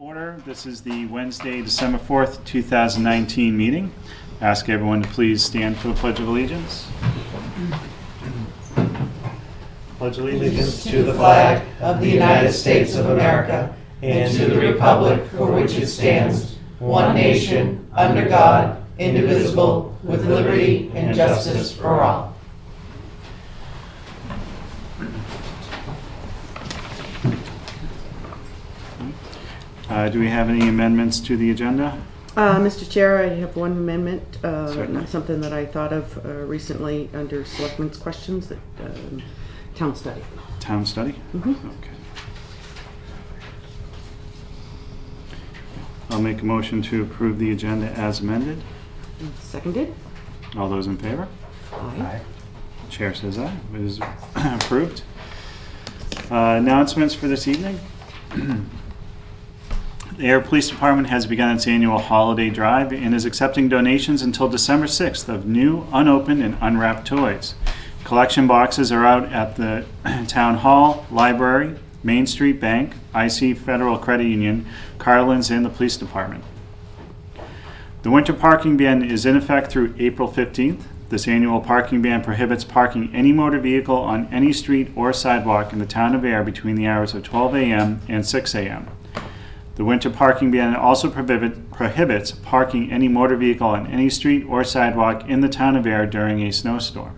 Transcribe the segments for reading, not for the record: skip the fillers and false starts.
Order. This is the Wednesday, December 4th, 2019 meeting. Ask everyone to please stand for the Pledge of Allegiance. Pledge allegiance to the flag of the United States of America and to the republic for which it stands, one nation, under God, indivisible, with liberty and justice for all. Do we have any amendments to the agenda? Mr. Chair, I have one amendment, Certainly. something that I thought of recently under Selectmen's questions, that town study. Town study? Mhm. Okay. I'll make a motion to approve the agenda as amended. Seconded? All those in favor? Aye. Chair says aye. It is approved. Announcements for this evening. The Ayer Police Department has begun its annual holiday drive and is accepting donations until December 6th of new, unopened, and unwrapped toys. Collection boxes are out at the Town Hall, Library, Main Street Bank, IC Federal Credit Union, Carlin's, and the Police Department. The winter parking ban is in effect through April 15th. This annual parking ban prohibits parking any motor vehicle on any street or sidewalk in the town of Ayer between the hours of 12 a.m. and 6 a.m. The winter parking ban also prohibits parking any motor vehicle on any street or sidewalk in the town of Ayer during a snowstorm.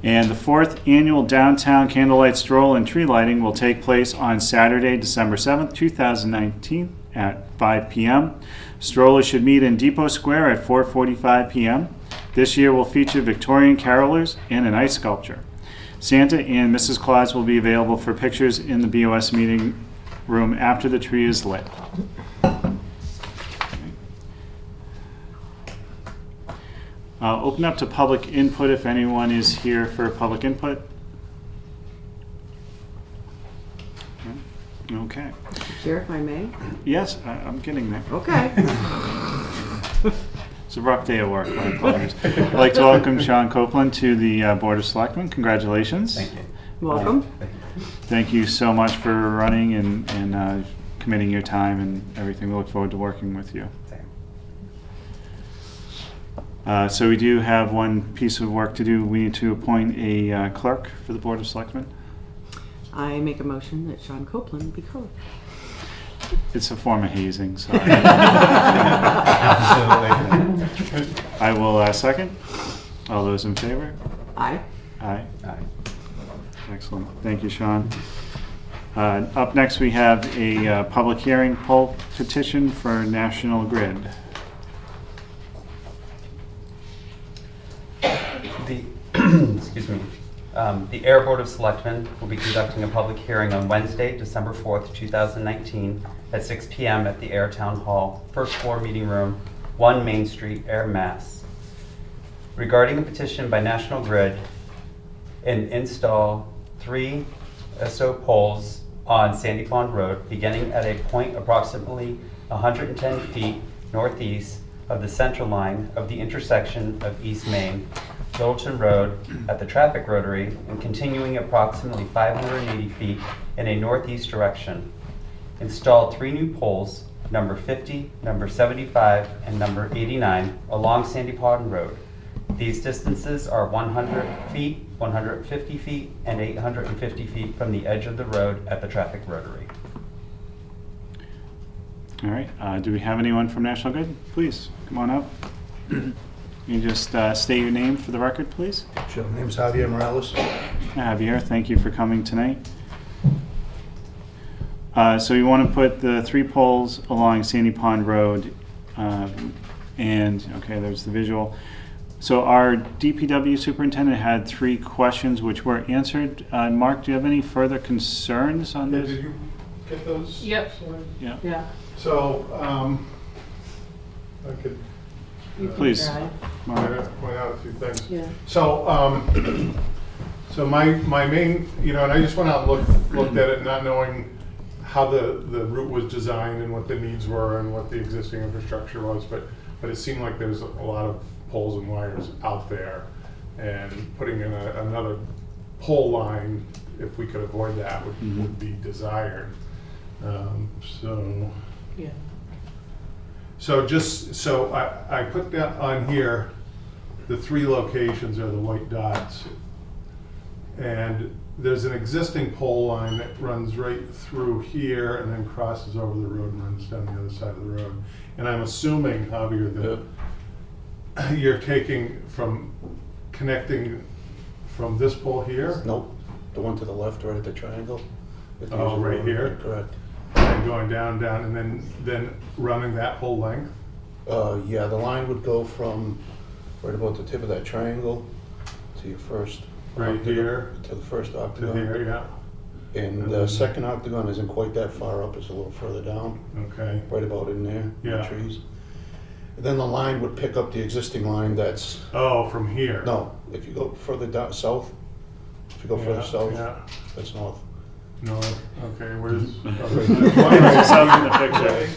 And the 4th annual downtown candlelight stroll and tree lighting will take place on Saturday, December 7th, 2019 at 5 p.m. Strollers should meet in Depot Square at 4:45 p.m. This year will feature Victorian carolers and an ice sculpture. Santa and Mrs. Claus will be available for pictures in the BOS meeting room after the tree is lit. Open up to public input if anyone is here for public input. Okay. Mr. Chair, if I may? Yes, I'm getting there. Okay. It's a rough day at work. My apologies. I'd like to welcome Sean Copeland to the Board of Selectmen. Congratulations. Thank you. Welcome. Thank you so much for running and committing your time and everything. We look forward to working with you. So we do have one piece of work to do. We need to appoint a clerk for the Board of Selectmen. I make a motion that Sean Copeland be clerk. It's a form of hazing, so Absolutely. I will second. All those in favor? Aye. Aye. Aye. Excellent. Thank you, Sean. Up next, we have a public hearing poll petition for National Grid. Excuse me. The Ayer Board of Selectmen will be conducting a public hearing on Wednesday, December 4th, 2019 at 6 p.m. at the Ayer Town Hall, first floor meeting room, 1 Main Street, Ayer, Mass. Regarding a petition by National Grid and install 3 SO poles on Sandy Pond Road, beginning at a point approximately 110 feet northeast of the center line of the intersection of East Main, Littleton Road at the traffic rotary, and continuing approximately 580 feet in a northeast direction. Install 3 new poles, number 50, number 75, and number 89, along Sandy Pond Road. These distances are 100 feet, 150 feet, and 850 feet from the edge of the road at the traffic rotary. All right. Do we have anyone from National Grid? Please, come on up. You just state your name for the record, please. Sure. My name is Javier Morales. Javier, thank you for coming tonight. So you want to put the 3 poles along Sandy Pond Road, and okay, there's the visual. So our DPW superintendent had 3 questions which were answered. Mark, do you have any further concerns on Yeah, this? did you get those? Yep. Yeah. Yeah. So, I could Please, Mark. point out a few things. Yeah. So, so my main, and I just went out and looked at it, not knowing how the route was designed and what the needs were and what the existing infrastructure was, but it seemed like there's a lot of poles and wires out there, and putting in another pole line, if we could avoid that, would be desired. So, Yeah. so I put that on here, the 3 locations are the white dots. And there's an existing pole line that runs right through here and then crosses over the road and runs down the other side of the road. And I'm assuming, Javier, that you're connecting from this pole here? Nope, the one to the left, right at the triangle. At the Oh, usual right road. here? Correct. And going down, and then running that whole length? Yeah, the line would go from right about the tip of that triangle to your first. Right octagon- here To the first to octagon. here, yeah? And the second octagon isn't quite that far up, it's a little further down, Okay, right about in there, in the Yeah. trees. And then the line would pick up the existing line that's, oh, from here? no, if you go further down, south, if you go further Yeah, south, Yeah, that's north. north, okay, where's? South in the picture.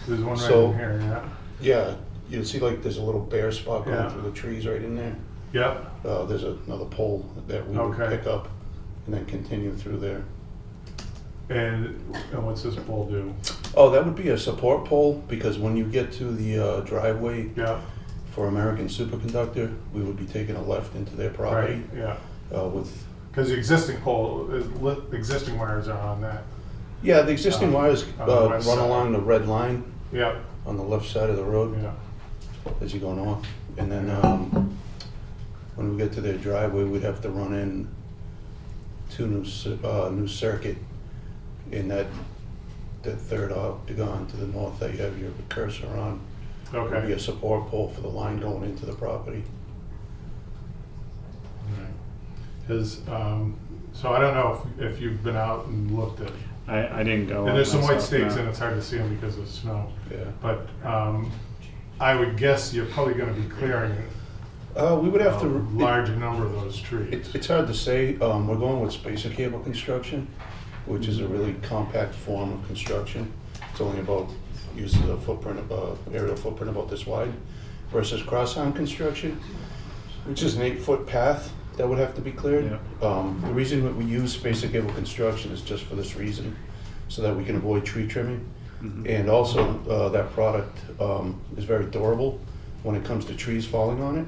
There's one right So- in here, yeah? Yeah, you'll see like there's a little bare spot going Yeah. through the trees right in there. Yep, There's another pole that we would Okay. pick up and then continue through there. and what's this pole do? Oh, that would be a support pole, because when you get to the driveway Yeah, for American Superconductor, we would be taking a left into their right, property yeah. with, Because the existing pole, existing wires are on that. yeah, the existing wires on the west run side. along the red line Yep, on the left side of the road yeah, as you go north. And then when we get to their driveway, we'd have to run in 2 new circuit in that third octagon to the north that you have your cursor on. Would be okay. a support pole for the line going into the property. Because, so I don't know if you've been out and looked at, I didn't go. and there's some white myself, stakes no. and it's hard to see them because of snow. Yeah. But I would guess you're probably gonna be clearing We would have a to. large number of those trees. It's hard to say. We're going with spacer cable construction, which is a really compact form of construction. It's only about, uses a footprint, aerial footprint about this wide, versus cross-arm construction, which is an 8-foot path that would have to be cleared. The reason that we use spacer cable construction is just for this reason, so that we can avoid tree trimming. And also, that product is very durable when it comes to trees falling on it.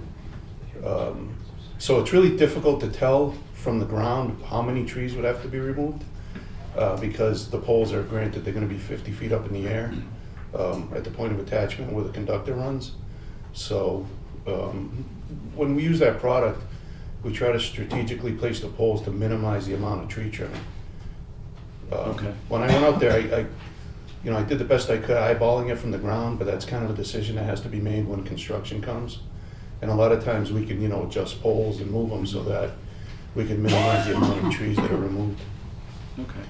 So it's really difficult to tell from the ground how many trees would have to be removed, because the poles are, granted, they're gonna be 50 feet up in the air at the point of attachment where the conductor runs. So when we use that product, we try to strategically place the poles to minimize the amount of tree trimming. Okay. When I went out there, I did the best I could eyeballing it from the ground, but that's kind of a decision that has to be made when construction comes. And a lot of times we can, adjust poles and move them so that we can minimize the amount of trees that are removed. Okay.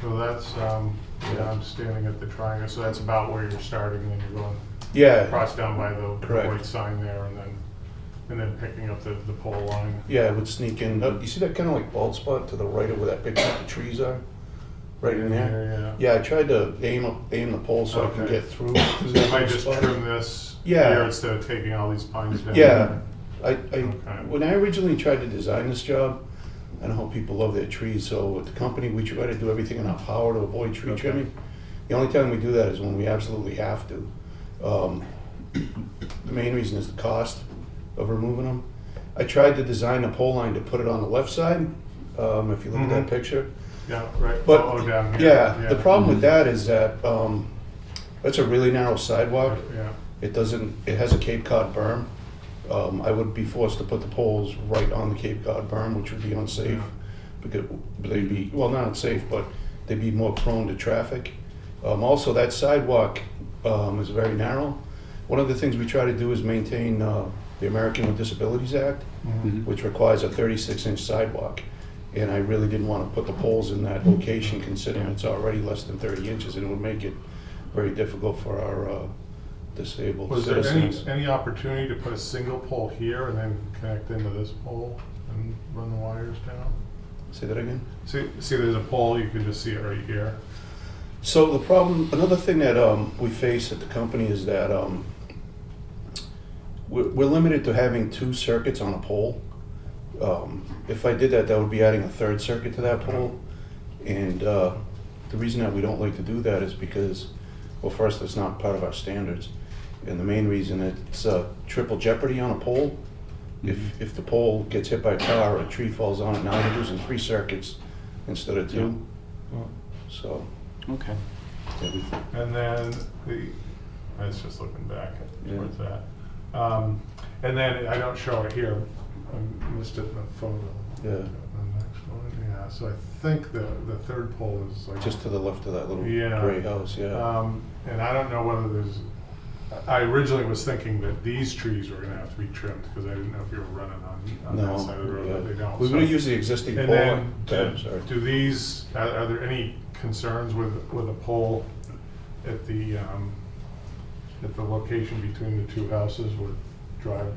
So that's, I'm standing at the triangle, so that's about where you're starting, and then you're going Yeah, across down by the Correct. white sign there, and then picking up the pole line. yeah, it would sneak in. You see that kind of like bald spot to the right of where that big chunk of trees are? Right in there? Yeah. Yeah, I tried to aim the pole so I can Okay. get through. So you might just trim this Yeah. here instead of taking all these pines down. Yeah, Okay. when I originally tried to design this job, I know how people love their trees, so at the company, we try to do everything in our power to avoid tree Okay. trimming. The only time we do that is when we absolutely have to. The main reason is the cost of removing them. I tried to design the pole line to put it on the left side, if you look at that picture. Yeah, right. But, Oh, down here. yeah, the problem with that is that, that's a really narrow sidewalk. Yeah, It has a Cape Cod berm. I would be forced to put the poles right on the Cape Cod berm, which would be unsafe. Because they'd be, well, not unsafe, but they'd be more prone to traffic. Also, that sidewalk is very narrow. One of the things we try to do is maintain the American with Disabilities Act, which requires a 36-inch sidewalk. And I really didn't want to put the poles in that location, considering it's already less than 30 inches, and it would make it very difficult for our disabled Was there citizens. any opportunity to put a single pole here and then connect into this pole and run the wires down? Say that again? See, there's a pole, you can just see it right here. So the problem, another thing that we face at the company is that we're limited to having 2 circuits on a pole. If I did that, that would be adding a 3rd circuit to that pole. And the reason that we don't like to do that is because, well, first, it's not part of our standards. And the main reason, it's triple jeopardy on a pole. If the pole gets hit by a car or a tree falls on it, now you're losing 3 circuits instead of 2. So, Okay. everything. And then I was just looking back Yeah. towards that. And then I don't show it here, I missed it in the photo. Yeah. The next one, yeah, so I think the third pole is like. Just to the left of that little Yeah. gray house, yeah. And I don't know whether there's, I originally was thinking that these trees were gonna have to be trimmed, because I didn't know if you were running on that side of the road, but they don't. We're So- gonna use the existing And pole. then, I'm sorry. do these, are there any concerns with a pole at the location between the 2 houses with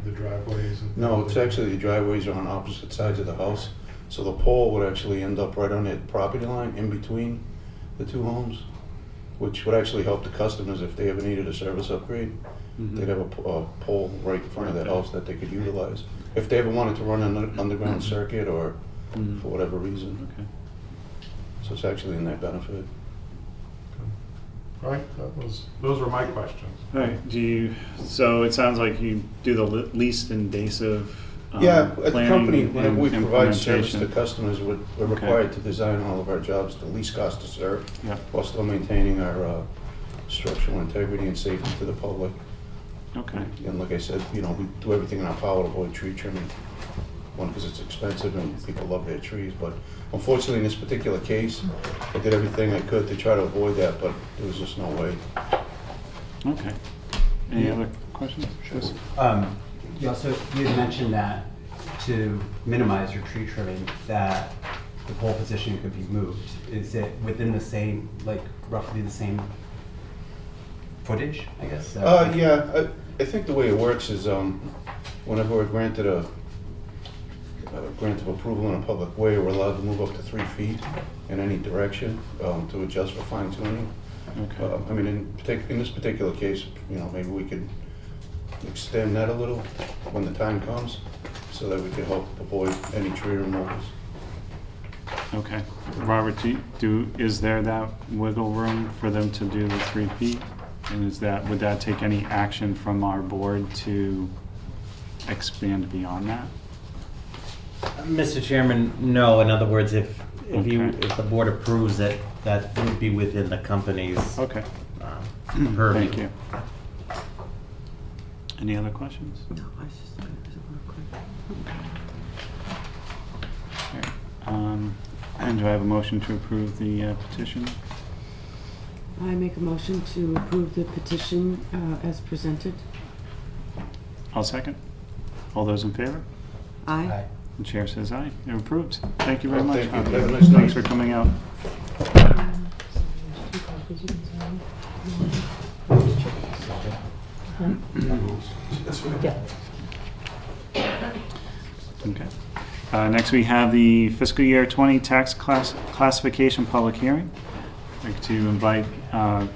the driveways? And No, it's actually, the driveways are on opposite sides of the house, so the pole would actually end up right on the property line in between the 2 homes, which would actually help the customers if they ever needed a service upgrade. They'd have a pole right in front of that house that they could utilize, if they ever wanted to run an underground circuit or for whatever reason. Okay. So it's actually in their benefit. All right, those were my questions. All right, so it sounds like you do the least invasive Yeah, at the planning company, and whenever we provide service to implementation. customers, we're Okay. required to design all of our jobs to least cost to serve, Yeah, while still maintaining our structural integrity and safety to the public. okay, And like I said, we do everything in our power to avoid tree trimming. One, because it's expensive and people love their trees, but unfortunately in this particular case, I did everything I could to try to avoid that, but there was just no way. okay. Any other questions? Chris? You had mentioned that to minimize your tree trimming, that the pole position could be moved. Is it within the same, like roughly the same footage, I guess? Yeah, I think the way it works is, whenever we're granted a grant of approval in a public way, we're allowed to move up to 3 feet in any direction, to adjust for fine tuning. Okay, I mean, in this particular case, maybe we could extend that a little when the time comes, so that we can help avoid any tree removals. okay. Robert, is there that wiggle room for them to do the 3 feet? And would that take any action from our board to expand beyond that? Mr. Chairman, no. In other words, if Okay. the board approves it, that would be within the company's Okay, purview. thank you. Any other questions? No, I was just looking for some more quick. And do I have a motion to approve the petition? I make a motion to approve the petition as presented. I'll second. All those in favor? Aye. The chair says aye. You're approved. Thank you very Well, much. thank you. Javier. Have a nice night. Thanks for coming out. Okay. Next, we have the fiscal year 20 tax classification public hearing. I'd like to invite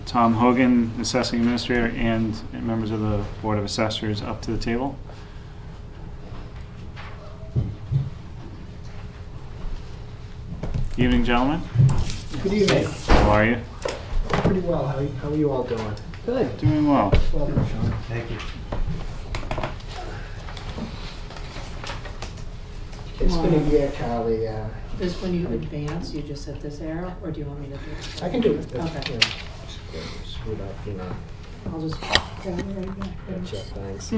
Tom Hogan, Assessing Administrator, and members of the Board of Assessors up to the table. Evening, gentlemen. Good evening. How are you? Pretty well. How are you all doing? Good. Doing well. Welcome, Sean. Thank you. It's been a year, Charlie. This when you advance, you just hit this arrow, or do you want me to do it? I can do it. Okay. Screwed up, I'll just grab it right back. Gotcha, thanks.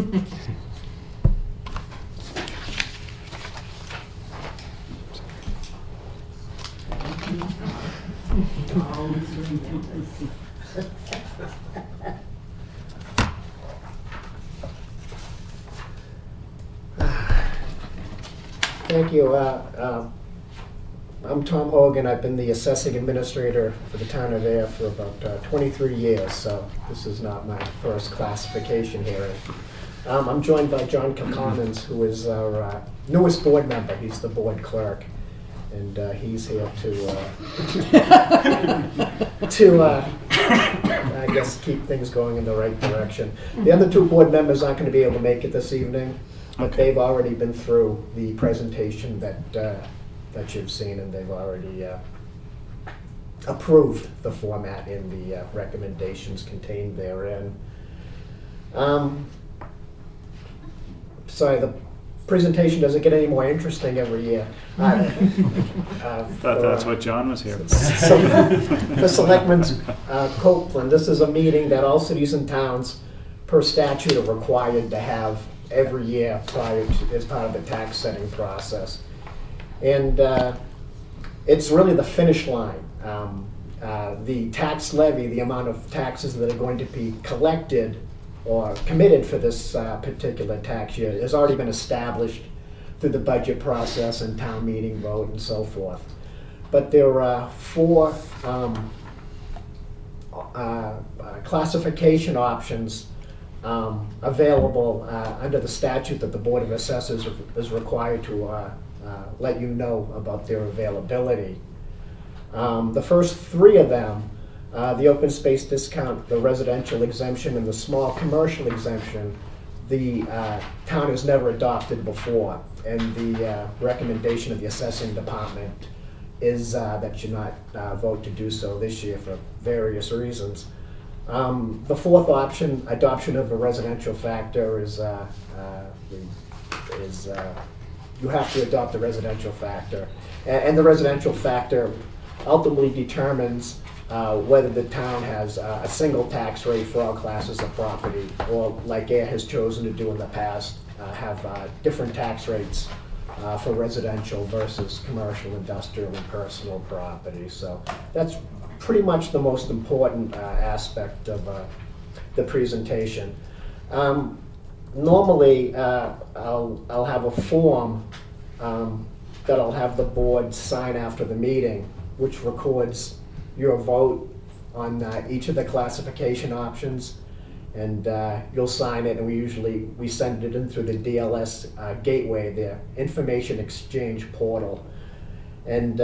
Thank you. I'm Tom Hogan. I've been the assessing administrator for the town of Ayer for about 23 years, so this is not my first classification hearing. I'm joined by John Kilcommons, who is our newest board member. He's the board clerk, and he's here to I guess keep things going in the right direction. The other 2 board members aren't going to be able to make it this evening, but Okay. they've already been through the presentation that you've seen, and they've already approved the format in the recommendations contained therein. Sorry, the presentation doesn't get any more interesting every year. Thought that's what John was here for. So, the Selectmen's Copeland, this is a meeting that all cities and towns per statute are required to have every year prior to, as part of the tax setting process. And it's really the finish line. The tax levy, the amount of taxes that are going to be collected or committed for this particular tax year has already been established through the budget process and town meeting vote and so forth. But there are 4 classification options available under the statute that the Board of Assessors is required to let you know about their availability. The first 3 of them, the open space discount, the residential exemption, and the small commercial exemption, the town has never adopted before. And the recommendation of the assessing department is that you not vote to do so this year for various reasons. The 4th option, adoption of a residential factor, is you have to adopt a residential factor. And the residential factor ultimately determines whether the town has a single tax rate for all classes of property, or like Ayer has chosen to do in the past, have different tax rates for residential versus commercial, industrial, and personal property. So that's pretty much the most important aspect of the presentation. Normally, I'll have a form that I'll have the board sign after the meeting, which records your vote on each of the classification options, and you'll sign it, and we send it in through the DLS gateway, the Information Exchange Portal. And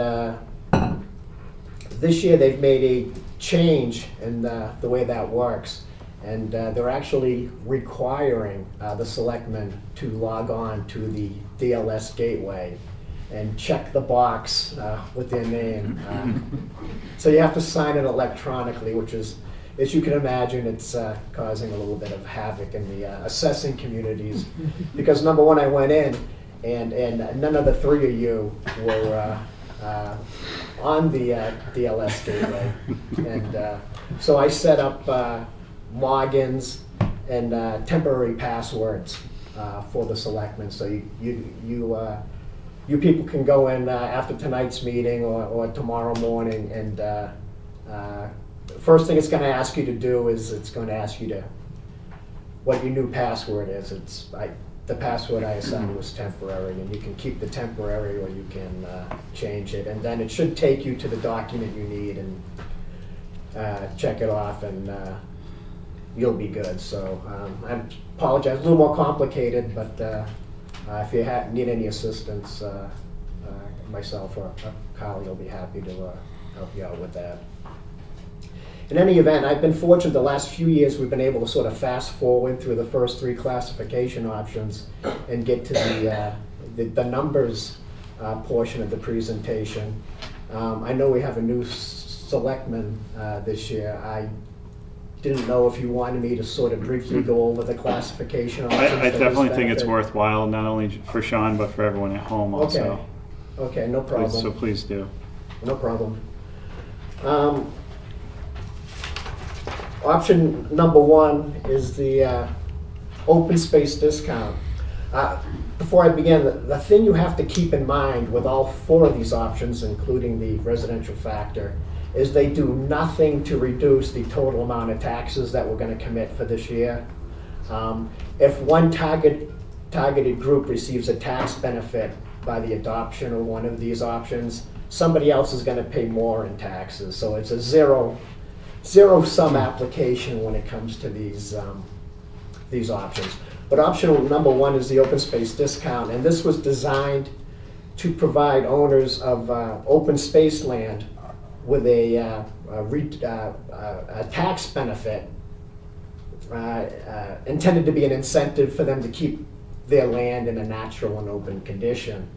this year they've made a change in the way that works, and they're actually requiring the selectmen to log on to the DLS gateway and check the box with their name. So you have to sign it electronically, which is, as you can imagine, it's causing a little bit of havoc in the assessing communities. Because number one, I went in, and none of the 3 of you were on the DLS gateway. And so I set up logins and temporary passwords for the selectmen. So you people can go in after tonight's meeting or tomorrow morning, and first thing it's going to ask you to do is it's going to ask you to what your new password is. The password I assigned was temporary, and you can keep the temporary or you can change it, and then it should take you to the document you need and check it off, and you'll be good. So I apologize, a little more complicated, but if you need any assistance, myself or Kyle will be happy to help you out with that. In any event, I've been fortunate the last few years we've been able to sort of fast forward through the first 3 classification options and get to the numbers portion of the presentation. I know we have a new selectman this year. I didn't know if you wanted me to sort of briefly go over the classification options. I definitely think it's worthwhile, not only for Sean, but for everyone at home also. Okay, no problem. So please do. No problem. Option number 1 is the open space discount. Before I begin, the thing you have to keep in mind with all 4 of these options, including the residential factor, is they do nothing to reduce the total amount of taxes that we're going to commit for this year. If one targeted group receives a tax benefit by the adoption of one of these options, somebody else is going to pay more in taxes. So it's a zero-sum application when it comes to these options. But option number 1 is the open space discount, and this was designed to provide owners of open space land with a tax benefit intended to be an incentive for them to keep their land in a natural and open condition.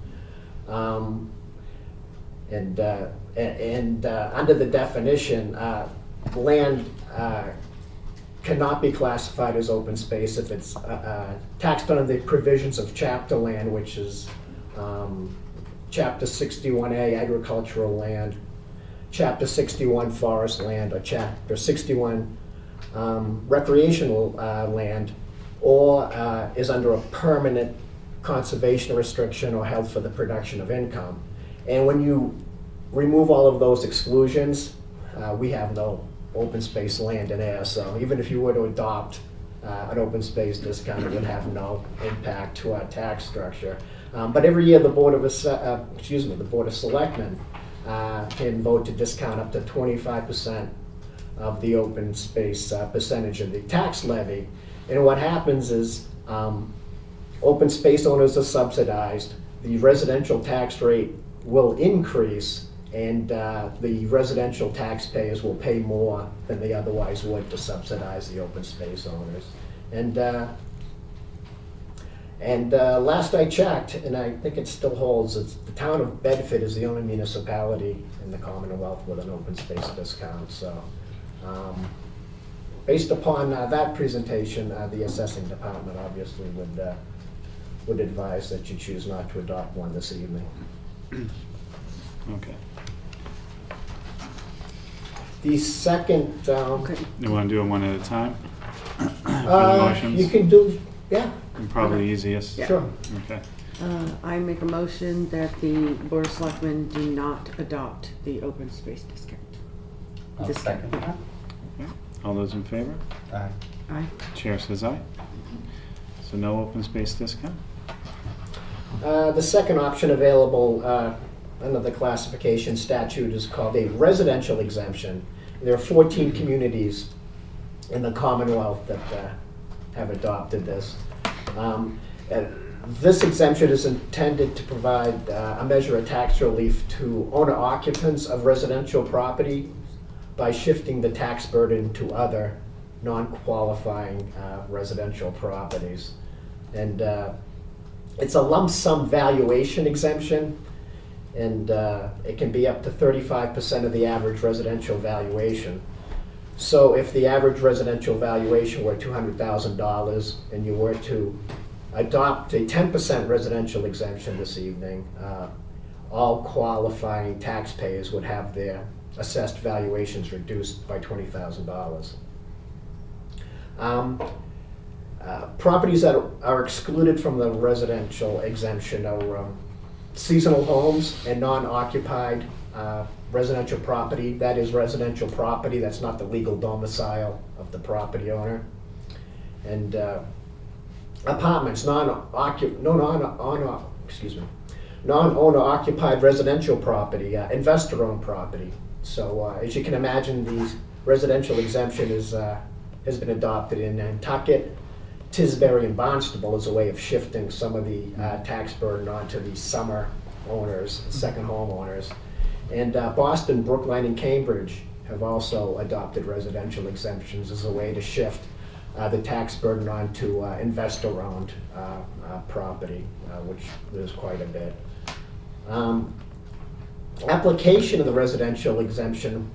And under the definition, land cannot be classified as open space if it's taxed under the provisions of chapter land, which is Chapter 61A agricultural land, Chapter 61 forest land, or Chapter 61 recreational land, or is under a permanent conservation restriction or held for the production of income. And when you remove all of those exclusions, we have no open space land in Ayer. So even if you were to adopt an open space discount, it would have no impact to our tax structure. But every year, the Board of Selectmen can vote to discount up to 25% of the open space percentage of the tax levy. And what happens is open space owners are subsidized, the residential tax rate will increase, and the residential taxpayers will pay more than they otherwise would to subsidize the open space owners. And last I checked, and I think it still holds, it's the town of Bedford is the only municipality in the Commonwealth with an open space discount. So based upon that presentation, the assessing department obviously would advise that you choose not to adopt one this evening. Okay. The second, You want to do them one at a time? For the motions? you can do, yeah, And probably easiest. Yeah. sure. Okay. I make a motion that the Board of Selectmen do not adopt the open space discount. I'll second that. Okay. All those in favor? Aye. Aye. Chair says aye. So no open space discount? The second option available under the classification statute is called a residential exemption. There are 14 communities in the Commonwealth that have adopted this. This exemption is intended to provide a measure of tax relief to owner occupants of residential property by shifting the tax burden to other non-qualifying residential properties. And it's a lump sum valuation exemption, and it can be up to 35% of the average residential valuation. So if the average residential valuation were $200,000 and you were to adopt a 10% residential exemption this evening, all qualifying taxpayers would have their assessed valuations reduced by $20,000. Properties that are excluded from the residential exemption are seasonal homes and non-occupied residential property. That is residential property that's not the legal domicile of the property owner. And apartments, non-owner occupied residential property, investor-owned property. So as you can imagine, the residential exemption has been adopted in Nantucket, Tisbury, and Barnstable as a way of shifting some of the tax burden onto the summer owners, second home owners. And Boston, Brookline, and Cambridge have also adopted residential exemptions as a way to shift the tax burden onto investor-owned property, which there's quite a bit. Application of the residential exemption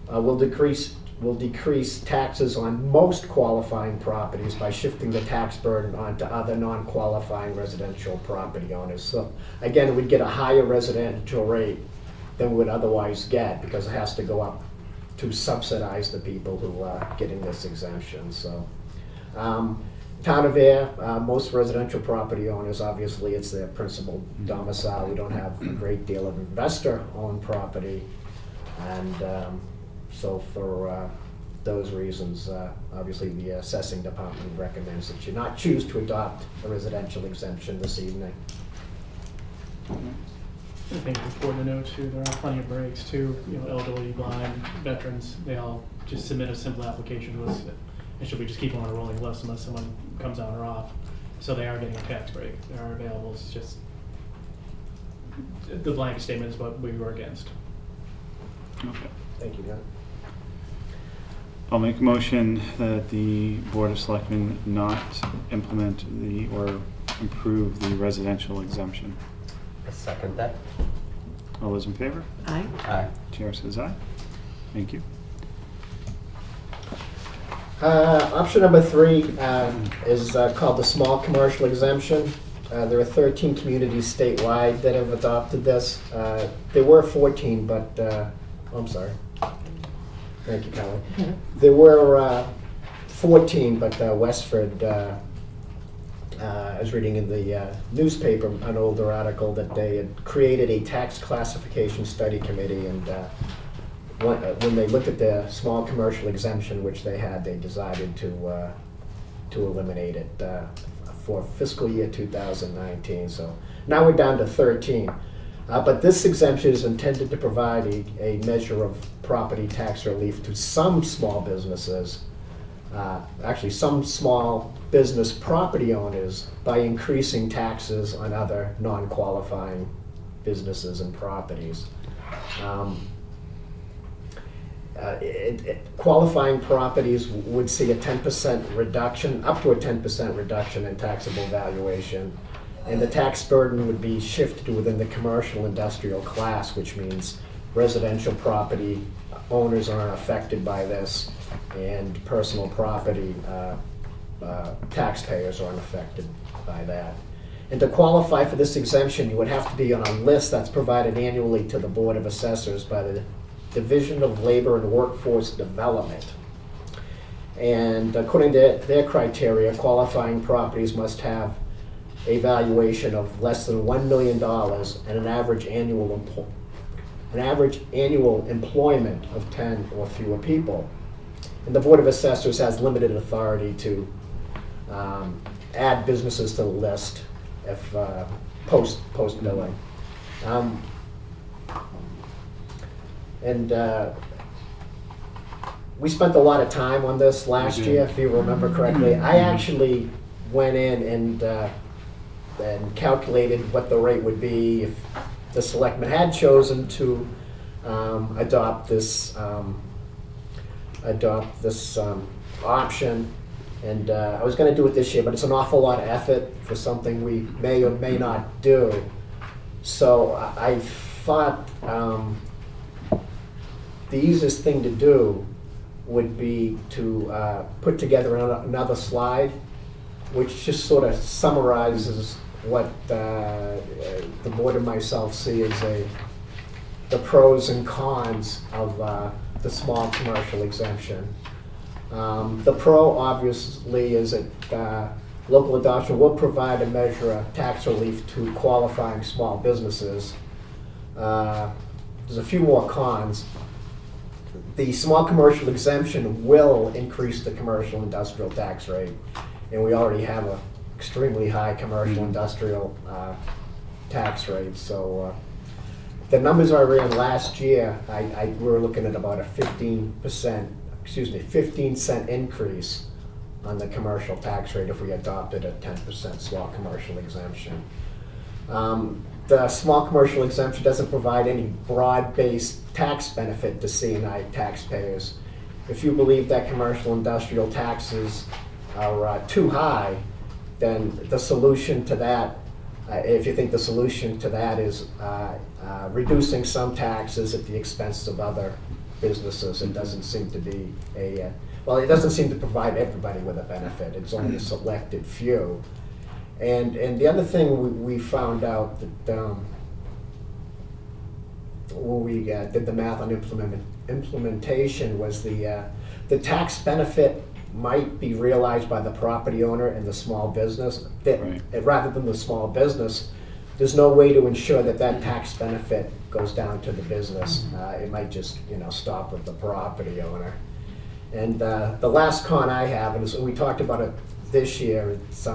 will decrease taxes on most qualifying properties by shifting the tax burden onto other non-qualifying residential property owners. So again, we'd get a higher residential rate than we would otherwise get because it has to go up to subsidize the people who are getting this exemption. So, Town of Ayer, most residential property owners, obviously it's their principal domicile. We don't have a great deal of investor-owned property. And so for those reasons, obviously the assessing department recommends that you not choose to adopt a residential exemption this evening. I think it's important to note too, there are plenty of breaks too, elderly, blind, veterans, they all just submit a simple application to us. And should we just keep them on a rolling list unless someone comes on or off? So they are getting a tax break, they are available, it's just, the blank statement is what we were against. Okay. Thank you, John. I'll make a motion that the Board of Selectmen not implement or improve the residential exemption. I second that. All those in favor? Aye. Aye. Chair says aye. Thank you. Option number 3 is called the small commercial exemption. There are 13 communities statewide that have adopted this. There were 14, but, I'm sorry. Thank you, Kelly. There were 14, but Westford, I was reading in the newspaper, an older article, that they had created a tax classification study committee, and when they looked at the small commercial exemption, which they had, they decided to eliminate it for fiscal year 2019. So now we're down to 13. But this exemption is intended to provide a measure of property tax relief to some small businesses, actually some small business property owners, by increasing taxes on other non-qualifying businesses and properties. Qualifying properties would see a 10% reduction, up to a 10% reduction in taxable valuation, and the tax burden would be shifted within the commercial industrial class, which means residential property owners aren't affected by this, and personal property taxpayers aren't affected by that. And to qualify for this exemption, you would have to be on a list that's provided annually to the Board of Assessors by the Division of Labor and Workforce Development. And according to their criteria, qualifying properties must have a valuation of less than $1 million and an average annual employment of 10 or fewer people. And the Board of Assessors has limited authority to add businesses to the list if post-billing. We spent a lot of time on this last year, if you remember correctly. I actually went in and calculated what the rate would be if the selectmen had chosen to adopt this option. And I was going to do it this year, but it's an awful lot of effort for something we may or may not do. So I thought the easiest thing to do would be to put together another slide, which just sort of summarizes what the board and myself see as the pros and cons of the small commercial exemption. The pro, obviously, is that local adoption will provide a measure of tax relief to qualifying small businesses. There's a few more cons. The small commercial exemption will increase the commercial industrial tax rate, and we already have an extremely high commercial industrial tax rate. So the numbers I ran last year, we were looking at about a 15 cent increase on the commercial tax rate if we adopted a 10% small commercial exemption. The small commercial exemption doesn't provide any broad-based tax benefit to C&I taxpayers. If you believe that commercial industrial taxes are too high, then the solution to that, if you think the solution to that is reducing some taxes at the expense of other businesses, it doesn't seem to be it doesn't seem to provide everybody with a benefit. It's only a selected few. And the other thing we found out that when we did the math on implementation was the tax benefit might be realized by the property owner and the small business. Rather than the small business, there's no way to ensure that tax benefit goes down to the business. It might just stop with the property owner. And the last con I have, and we talked about it this year, it's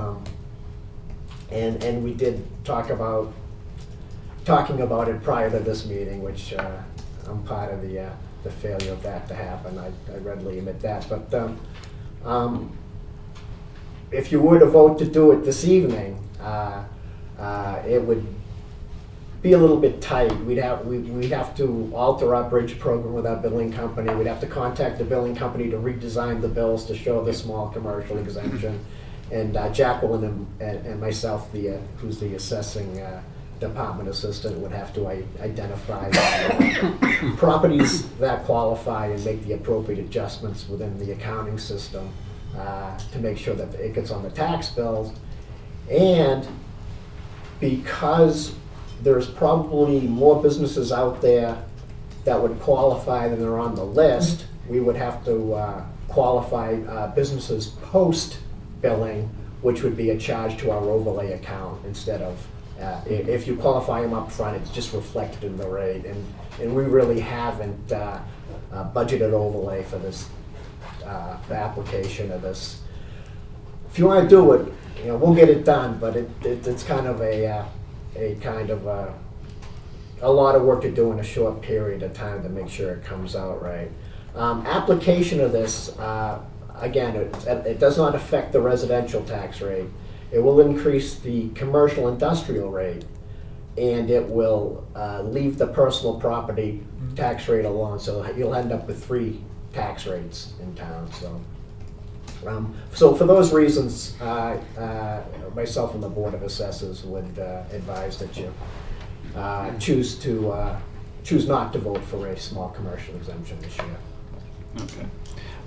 and we did talking about it prior to this meeting, which I'm part of the failure of that to happen. I readily admit that. But if you were to vote to do it this evening, it would be a little bit tight. We'd have to alter our bridge program with our billing company. We'd have to contact the billing company to redesign the bills to show the small commercial exemption. And Jacqueline and myself, who's the assessing department assistant would have to identify properties that qualify and make the appropriate adjustments within the accounting system to make sure that it gets on the tax bills. And because there's probably more businesses out there that would qualify than are on the list, we would have to qualify businesses post-billing, which would be a charge to our overlay account instead of, if you qualify them up front, it's just reflected in the rate. And we really haven't budgeted overlay for this, the application of this. If you want to do it, we'll get it done, but it's kind of a lot of work to do in a short period of time to make sure it comes out right. Application of this, again, it does not affect the residential tax rate. It will increase the commercial industrial rate, and it will leave the personal property tax rate alone. So you'll end up with 3 tax rates in town. So for those reasons, myself and the Board of Assessors would advise that you choose not to vote for a small commercial exemption this year. Okay.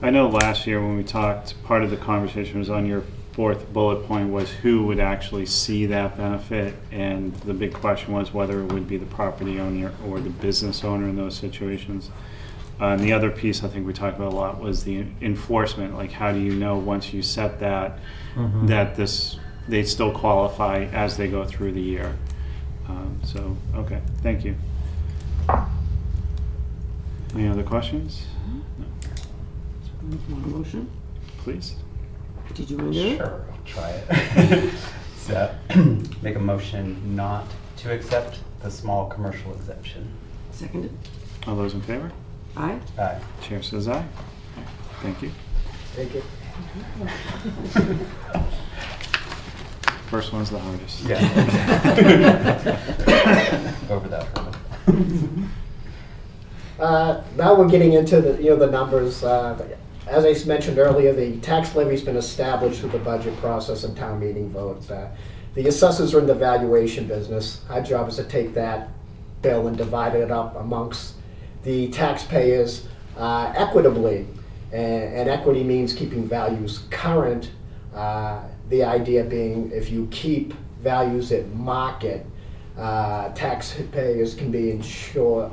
I know last year when we talked, part of the conversation was on your 4th bullet point was who would actually see that benefit, and the big question was whether it would be the property owner or the business owner in those situations. And the other piece I think we talked about a lot was the enforcement. Like, how do you know once you set that, that they still qualify as they go through the year? So, okay, thank you. Any other questions? No. Want a motion? Please. Did you want to do it? Sure, I'll try it. So, make a motion not to accept the small commercial exemption. Seconded. All those in favor? Aye. Aye. Chair says aye. Thank you. Thank you. First one's the hardest. Yeah. Over that hurdle. Now we're getting into the numbers. As I mentioned earlier, the tax levy's been established through the budget process and town meeting vote. The assessors are in the valuation business. Our job is to take that bill and divide it up amongst the taxpayers equitably. And equity means keeping values current. The idea being if you keep values at market, taxpayers can be insured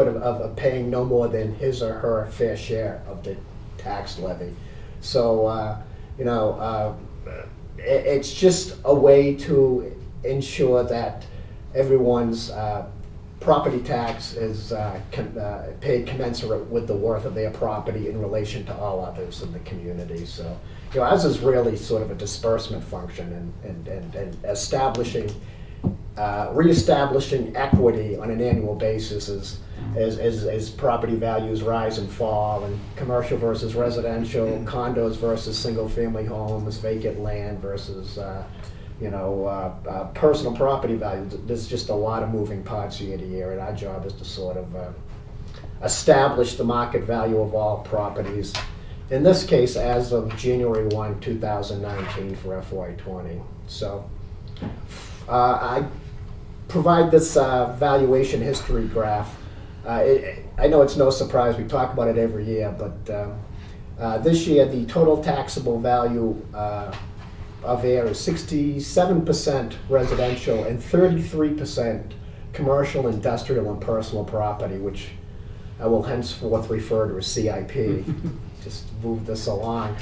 of paying no more than his or her fair share of the tax levy. So, it's just a way to ensure that everyone's property tax is paid commensurate with the worth of their property in relation to all others in the community. So, ours is really sort of a disbursement function and establishing, reestablishing equity on an annual basis as property values rise and fall, and commercial versus residential, condos versus single-family homes, vacant land versus personal property value. There's just a lot of moving parts year to year, and our job is to sort of establish the market value of all properties. In this case, as of January 1, 2019 for FY20. So I provide this valuation history graph. I know it's no surprise, we talk about it every year, but this year the total taxable value of Ayer is 67% residential and 33% commercial, industrial, and personal property, which I will henceforth refer to as CIP. Just move this along.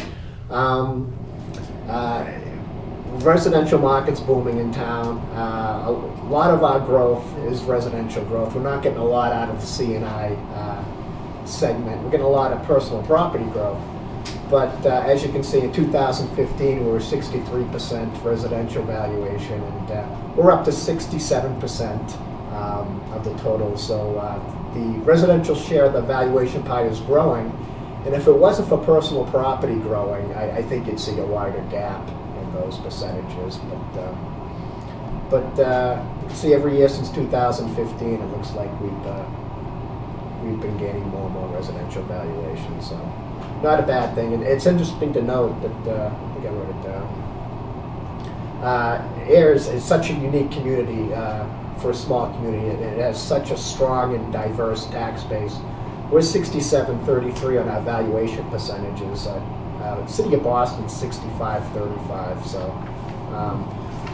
Residential market's booming in town. A lot of our growth is residential growth. We're not getting a lot out of the C&I segment. We're getting a lot of personal property growth. But as you can see, in 2015, we were 63% residential valuation, and we're up to 67% of the total. So the residential share of the valuation pie is growing. And if it wasn't for personal property growing, I think you'd see a wider gap in those percentages. But you can see every year since 2015, it looks like we've been gaining more and more residential valuation. So not a bad thing. And it's interesting to note that, I think I wrote it down, Ayer is such a unique community. for a small community, and it has such a strong and diverse tax base. We're 67.33 on our valuation percentages. City of Boston 65.35. So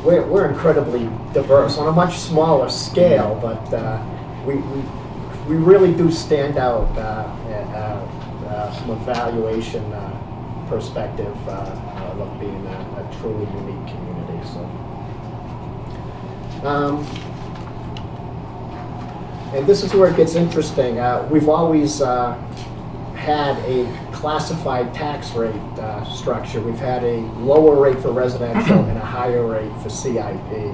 we're incredibly diverse on a much smaller scale, but we really do stand out from a valuation perspective of being a truly unique community. So. And this is where it gets interesting. We've always had a classified tax rate structure. We've had a lower rate for residential and a higher rate for CIP.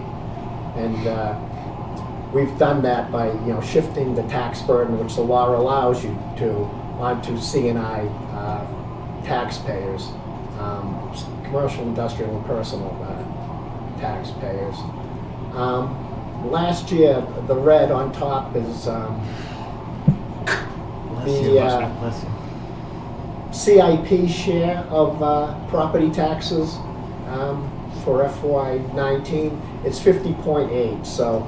And we've done that by shifting the tax burden, which the law allows you to, onto C&I taxpayers, commercial, industrial, and personal taxpayers. Last year, the red on top is the CIP share of property taxes for FY19. It's 50.8. So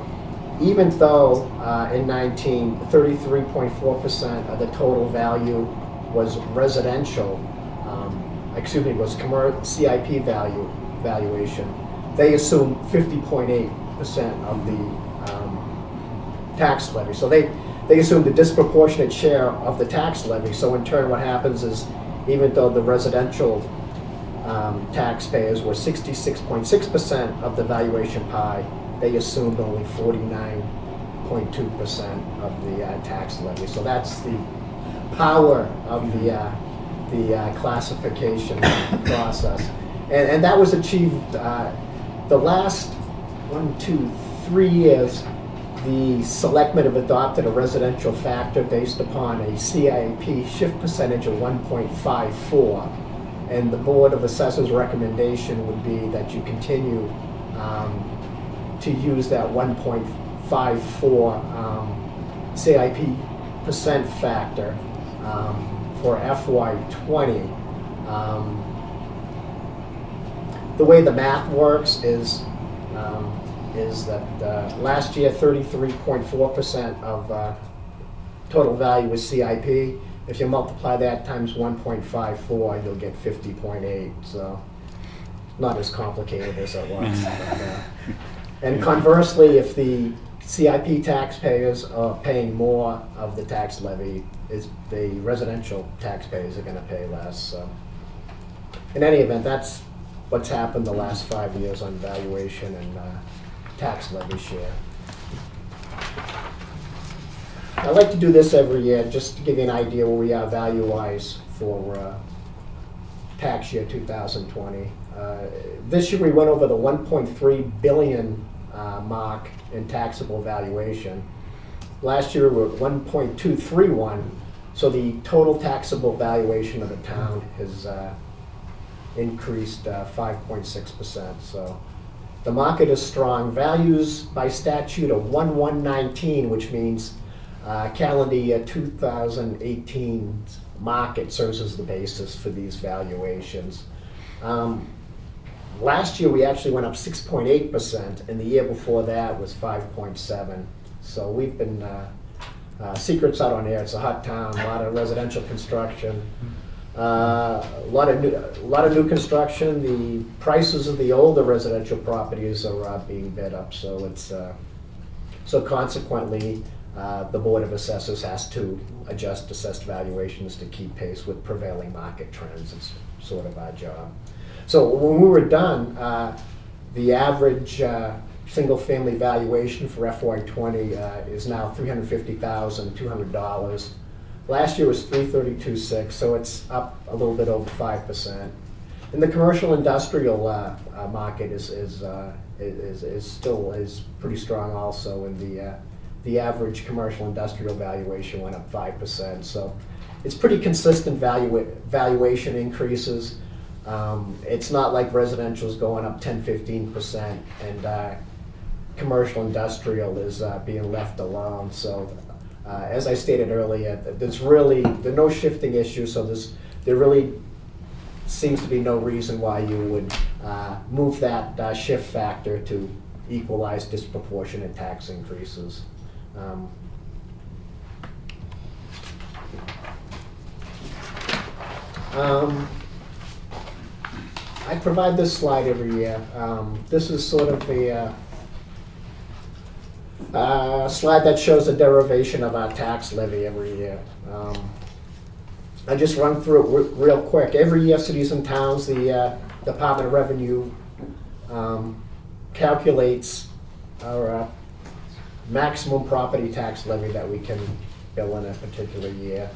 even though in 19, 33.4% of the total value was residential, was CIP valuation, they assume 50.8% of the tax levy. So they assume the disproportionate share of the tax levy. So in turn, what happens is, even though the residential taxpayers were 66.6% of the valuation pie, they assumed only 49.2% of the tax levy. So that's the power of the classification process, and that was achieved the last 3 years. The Selectmen have adopted a residential factor based upon a CIP shift percentage of 1.54, and the Board of Assessors' recommendation would be that you continue to use that 1.54 CIP percent factor for FY20. The way the math works is that last year 33.4% of total value was CIP. If you multiply that times 1.54, you'll get 50.8. So not as complicated as it was. And conversely, if the CIP taxpayers are paying more of the tax levy, the residential taxpayers are going to pay less. So in any event, that's what's happened the last 5 years on valuation and tax levy share. I like to do this every year just to give you an idea where we are value-wise for tax year 2020. This year we went over the 1.3 billion mark in taxable valuation. Last year we were at 1.231, so the total taxable valuation of the town has increased 5.6%. So the market is strong. Values by statute are 1119, which means calendar year 2018's market serves as the basis for these valuations. Last year we actually went up 6.8%, and the year before that was 5.7%. So we've been, secrets out on air, it's a hot town, a lot of residential construction. A lot of new construction. The prices of the older residential properties are being bid up, so it's so consequently the Board of Assessors has to adjust assessed valuations to keep pace with prevailing market trends. It's sort of our job. So when we were done, the average single-family valuation for FY20 is now $350,200. Last year was $332,600, so it's up a little bit over 5%. And the commercial industrial market is still pretty strong also, and the average commercial industrial valuation went up 5%. So it's pretty consistent valuation increases. It's not like residential is going up 10-15%, and commercial industrial is being left alone. So. As I stated earlier, there's no shifting issue, so there really seems to be no reason why you would move that shift factor to equalize disproportionate tax increases. I provide this slide every year. This is sort of a slide that shows the derivation of our tax levy every year. I just run through it real quick. Every year, cities and towns, the Department of Revenue calculates our maximum property tax levy that we can bill in a particular year.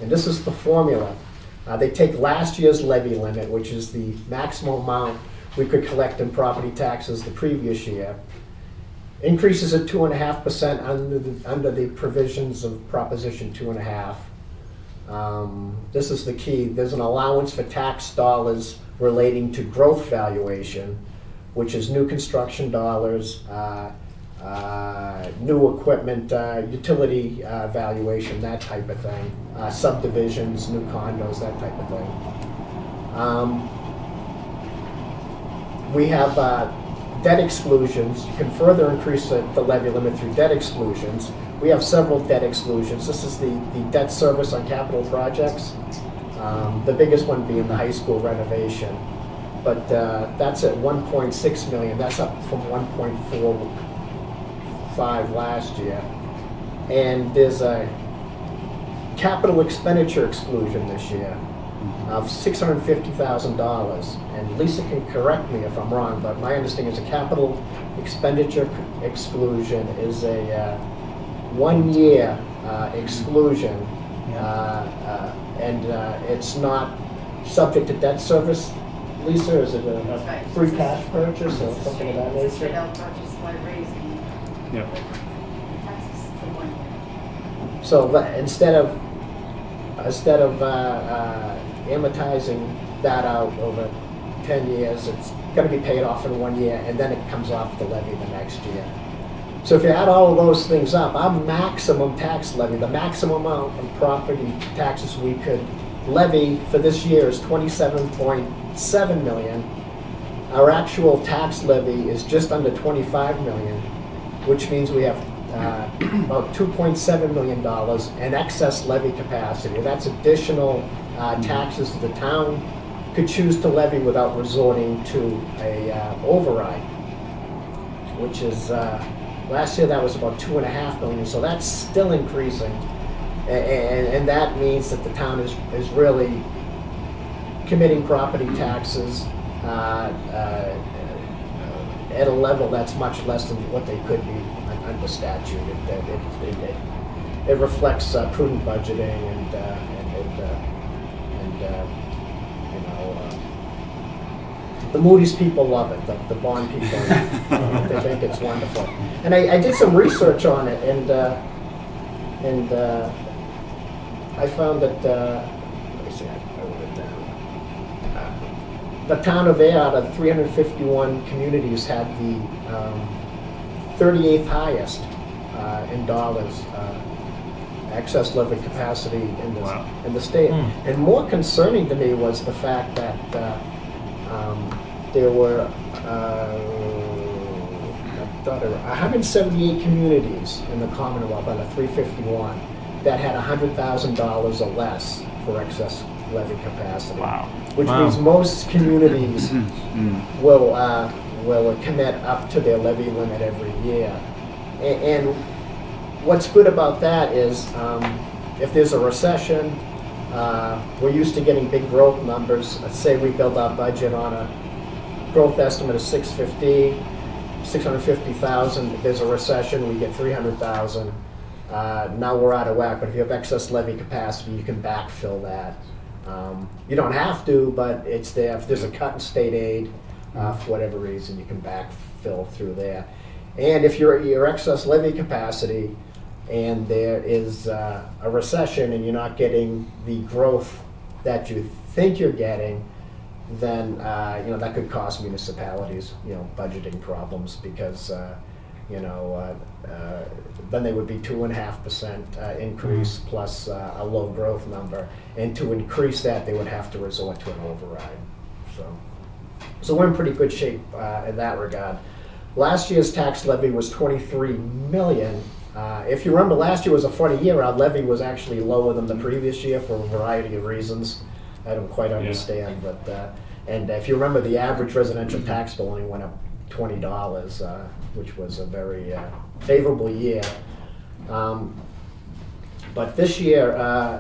And this is the formula. They take last year's levy limit, which is the maximum amount we could collect in property taxes the previous year, increases it 2.5% under the provisions of Proposition 2.5. This is the key. There's an allowance for tax dollars relating to growth valuation, which is new construction dollars, new equipment, utility valuation, that type of thing, subdivisions, new condos, that type of thing. We have debt exclusions. You can further increase the levy limit through debt exclusions. We have several debt exclusions. This is the debt service on capital projects. The biggest one being the high school renovation. But that's at 1.6 million. That's up from 1.45 last year. And there's a capital expenditure exclusion this year of $650,000. And Lisa can correct me if I'm wrong, but my understanding is a capital expenditure exclusion is a 1 year exclusion, and it's not subject to debt service. Lisa, is it a free cash purchase or something of that It's a straight nature? out purchase by raising taxes for 1 year. So instead of amortizing that out over 10 years, it's going to be paid off in 1 year, and then it comes off the levy the next year. So if you add all of those things up, our maximum tax levy, the maximum amount of property taxes we could levy for this year is $27.7 million. Our actual tax levy is just under $25 million, which means we have about $2.7 million in excess levy capacity. That's additional taxes the town could choose to levy without resorting to a override, which is last year that was about $2.5 million. So that's still increasing, and that means that the town is really committing property taxes at a level that's much less than what they could be under statute. It reflects prudent budgeting and you know, the Moody's people love it. The bond people, they think it's wonderful. And I did some research on it, and I found that. Let me see. I wrote it down. The town of Ayer, out of 351 communities, had the 38th highest in dollars excess levy capacity in the state. And more concerning to me was the fact that there were 178 communities in the Commonwealth out of 351 that had $100,000 or less for excess levy capacity. Wow. Which means most communities will commit up to their levy limit every year. And what's good about that is if there's a recession, we're used to getting big growth numbers. Let's say we build our budget on a growth estimate of 650,000. If there's a recession, we get 300,000. Now we're out of whack, but if you have excess levy capacity, you can backfill that. You don't have to, but it's there. If there's a cut in state aid, for whatever reason, you can backfill through there. And if your excess levy capacity and there is a recession and you're not getting the growth that you think you're getting, then that could cause municipalities budgeting problems, because then they would be 2.5% increase plus a low growth number, and to increase that they would have to resort to an override. So we're in pretty good shape in that regard. Last year's tax levy was 23 million. If you remember, last year was a funny year. Our levy was actually lower than the previous year for a variety of reasons. I don't quite understand, but and if you remember, the average residential tax bill only went up $20, which was a very favorable year. But this year,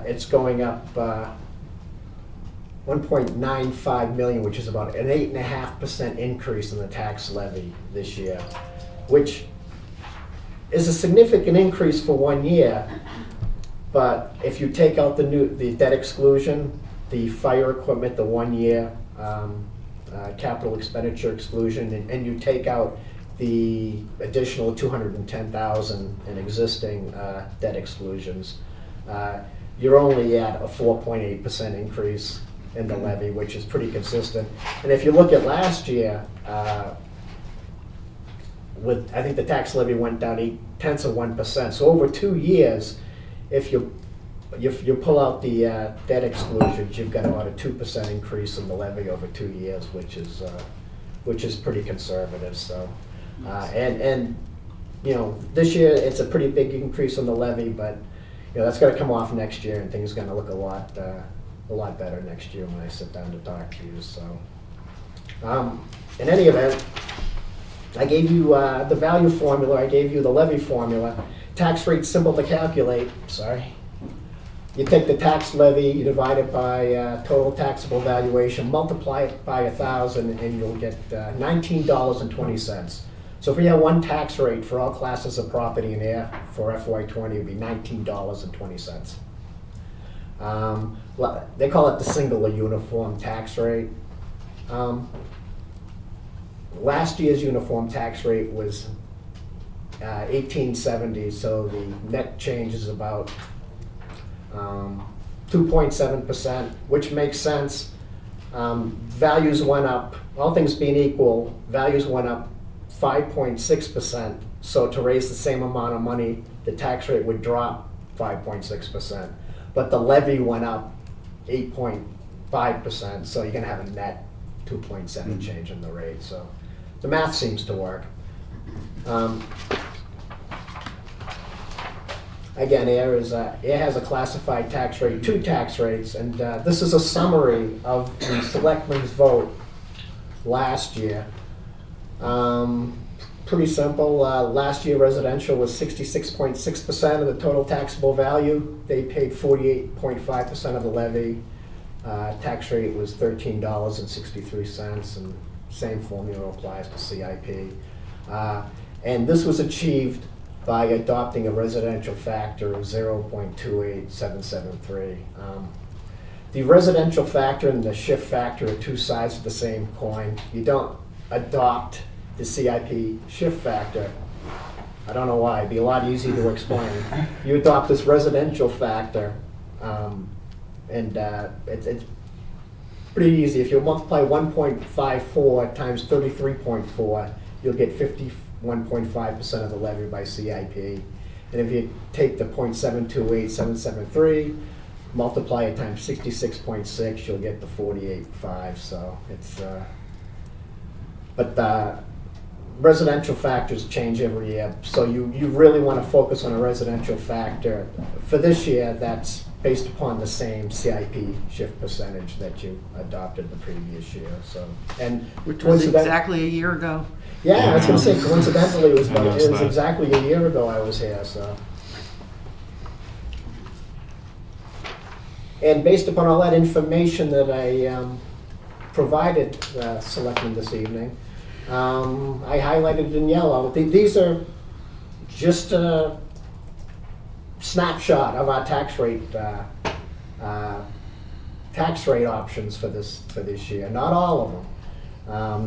it's going up 1.95 million, which is about an 8.5% increase in the tax levy this year, which is a significant increase for 1 year. But if you take out the debt exclusion, the fire equipment, the 1 year capital expenditure exclusion, and you take out the additional 210,000 in existing debt exclusions, you're only at a 4.8% increase in the levy, which is pretty consistent. And if you look at last year, I think the tax levy went down 0.8%. So over 2 years, if you pull out the debt exclusions, you've got about a 2% increase in the levy over 2 years, which is pretty conservative. So, and you know, this year it's a pretty big increase in the levy, but you know that's going to come off next year, and things are going to look a lot better next year when I sit down to talk to you. So, in any event, I gave you the value formula. I gave you the levy formula. Tax rate's simple to calculate. Sorry. You take the tax levy, you divide it by total taxable valuation, multiply it by 1,000, and you'll get $19.20. So if we have one tax rate for all classes of property in there for FY20, it would be $19.20. They call it the single or uniform tax rate. Last year's uniform tax rate was 1870, so the net change is about 2.7%, which makes sense. Values went up, all things being equal, values went up 5.6%. So to raise the same amount of money, the tax rate would drop 5.6%. But the levy went up 8.5%, so you're going to have a net 2.7 change in the rate. So the math seems to work. Again, Ayer has a classified tax rate, 2 tax rates, and this is a summary of the Selectmen's vote last year. Pretty simple. Last year, residential was 66.6% of the total taxable value. They paid 48.5% of the levy. Tax rate was $13.63, and same formula applies to CIP. And this was achieved by adopting a residential factor of 0.28773. The residential factor and the shift factor are 2 sides of the same coin. You don't adopt the CIP shift factor. I don't know why. It'd be a lot easier to explain. You adopt this residential factor, and it's pretty easy. If you multiply 1.54 times 33.4, you'll get 51.5% of the levy by CIP. And if you take the 0.728773, multiply it times 66.6, you'll get the 48.5. So it's, but the residential factors change every year. So you really want to focus on a residential factor. For this year, that's based upon the same CIP shift percentage that you adopted the previous year. So, and Which was exactly a year ago. yeah, I was going to say, coincidentally, it was exactly a year ago I was here, so. And based upon all that information that I provided Selectmen this evening, I highlighted in yellow. These are just a snapshot of our tax rate options for this year. Not all of them.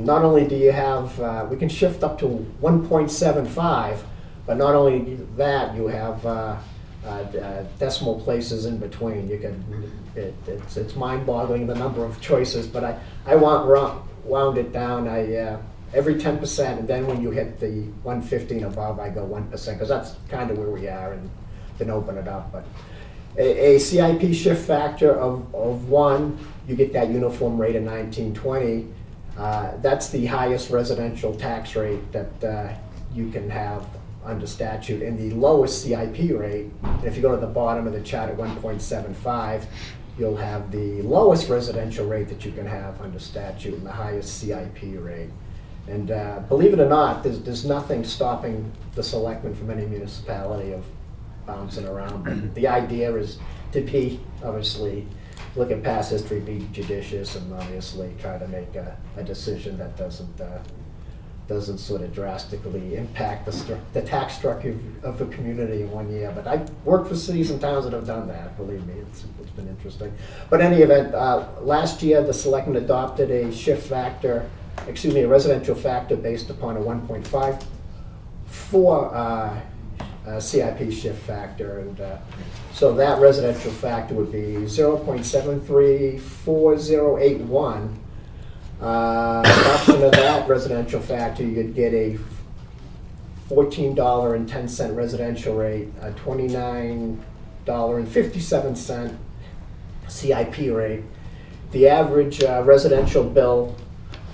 Not only do you have, we can shift up to 1.75, but not only that, you have decimal places in between. You can, it's mind-boggling the number of choices, but I wound it down. Every 10%, and then when you hit the 150 and above, I go 1%, because that's kind of where we are, and then open it up. But a CIP shift factor of 1, you get that uniform rate of 1920. That's the highest residential tax rate that you can have under statute, and the lowest CIP rate. And if you go to the bottom of the chart at 1.75, you'll have the lowest residential rate that you can have under statute and the highest CIP rate. And believe it or not, there's nothing stopping the selectmen from any municipality of bouncing around. But the idea is to be, obviously, look at past history, be judicious, and obviously try to make a decision that doesn't sort of drastically impact the tax structure of the community in 1 year. But I've worked for cities and towns that have done that, believe me, it's been interesting. But in any event, last year the selectmen adopted a residential factor based upon a 1.54 CIP shift factor, and so that residential factor would be 0.734081. Adoption of that residential factor, you'd get a $14.10 residential rate, a $29.57 CIP rate. The average residential bill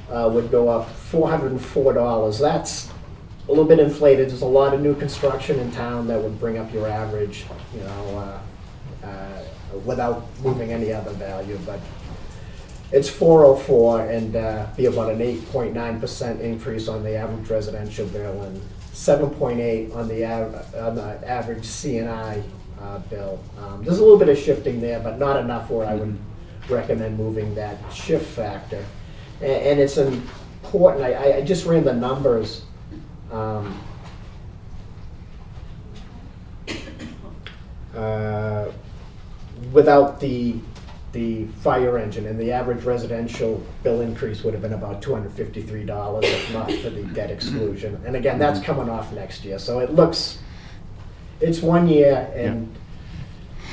would go up $404. That's a little bit inflated. There's a lot of new construction in town that would bring up your average, without moving any other value. But it's 404 and be about an 8.9% increase on the average residential bill and 7.8 on the average CNI bill. There's a little bit of shifting there, but not enough where I would recommend moving that shift factor. And it's important. I just ran the numbers. Without the fire engine, and the average residential bill increase would have been about $253 if not for the debt exclusion. And again, that's coming off next year. So it's 1 year and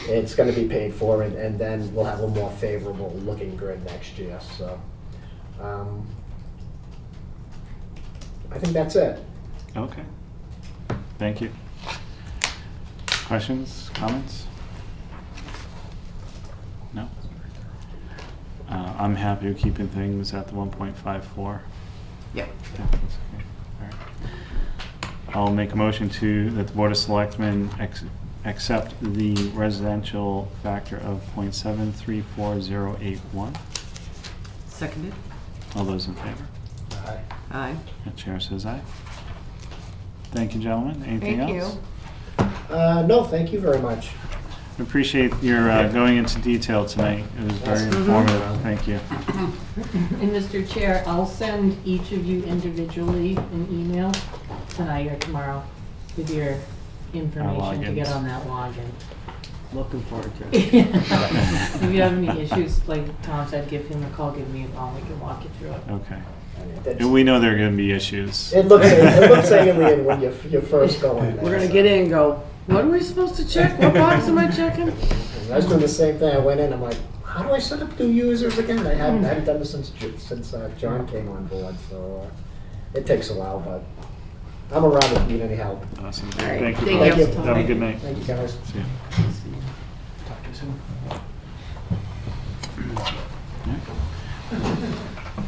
it's going to be paid for, and then we'll have a more favorable looking grid next year. So I think that's it. Okay. Thank you. Questions, comments? No? I'm happy with keeping things at the 1.54. Yep. Yeah, that's okay. All right. I'll make a motion that the Board of Selectmen accept the residential factor of 0.734081. Seconded. All those in favor? Aye. The chair says aye. Thank you, gentlemen. Anything Thank else? No, thank you very much. I appreciate your going into detail tonight. It was very informative. Thank you. And Mr. Chair, I'll send each of you individually an email tonight or tomorrow with your information to get logins. on that login. Looking forward to it. If you have any issues, like Tom said, give him a call, give me a call, we can walk you through it. Okay. That's- And we know there are going to be issues. It looks alien when you first go in there. We're gonna get in and go, what are we supposed to check? What box am I checking? I was doing the same thing. I went in, I'm like, how do I set up new users again? I hadn't done this since John came on board, so it takes a while, but I'm around if you need any help. Awesome. All right. Thank you. Thank folks. you. Have a good night. Thank you, guys. See you. Talk to you soon.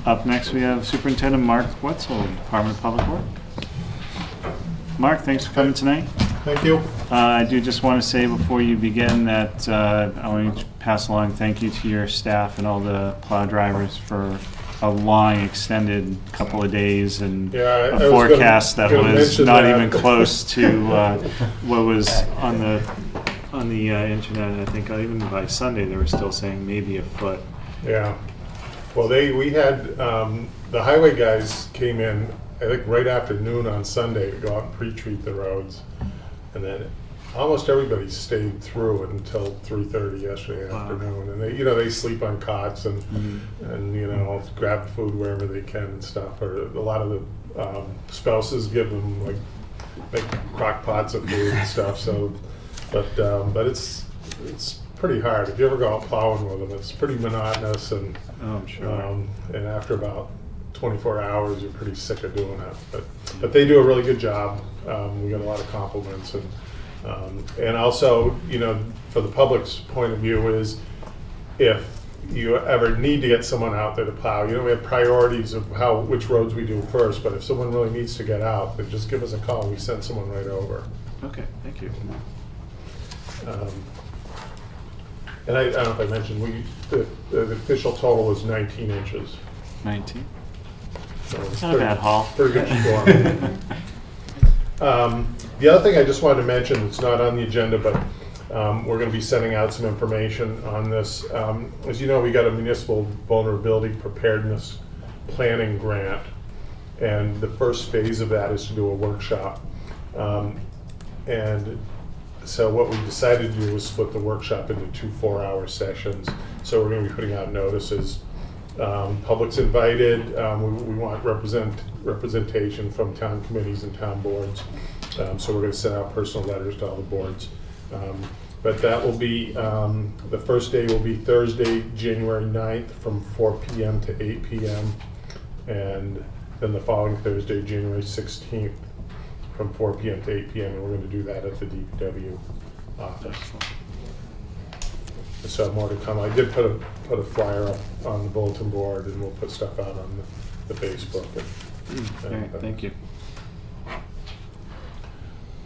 Up next, we have Superintendent Mark Wetzel, Department of Public Works. Mark, thanks for coming tonight. Thank you. I do just want to say before you begin that I want to pass along thank you to your staff and all the plow drivers for a long, extended couple of days and Yeah, I a was forecast that gonna was mention not that. even close to what was on the internet. I think even by Sunday they were still saying maybe a foot. Yeah. Well, we had, the highway guys came in, I think right after noon on Sunday to go out and pre-treat the roads. And then almost everybody stayed through until 3:30 yesterday afternoon. And they sleep on cots and grab food wherever they can and stuff. Or a lot of the spouses give them like crock pots of food and stuff. So, but it's pretty hard. If you ever go out plowing with them, it's pretty monotonous and Oh, I'm sure. and after about 24 hours, you're pretty sick of doing it. But they do a really good job. We get a lot of compliments and also, for the public's point of view is if you ever need to get someone out there to plow. You know, we have priorities of which roads we do first, but if someone really needs to get out, then just give us a call. We send someone right over. Okay, thank you. And I don't know if I mentioned, the official total was 19 inches. 19. So it's Not a bad haul. Pretty good storm. The other thing I just wanted to mention, it's not on the agenda, but we're going to be sending out some information on this. As you know, we got a municipal vulnerability preparedness planning grant, and the first phase of that is to do a workshop. And so what we decided to do was split the workshop into 2 4-hour sessions. So we're going to be putting out notices. Public's invited. We want representation from town committees and town boards. So we're going to send out personal letters to all the boards. But that will be, the first day will be Thursday, January 9th from 4 p.m. to 8 p.m. And then the following Thursday, January 16th from 4 p.m. to 8 p.m. And we're going to do that at the DPW office. So more to come. I did put a flyer up on the bulletin board, and we'll put stuff out on the Facebook. All right, thank you.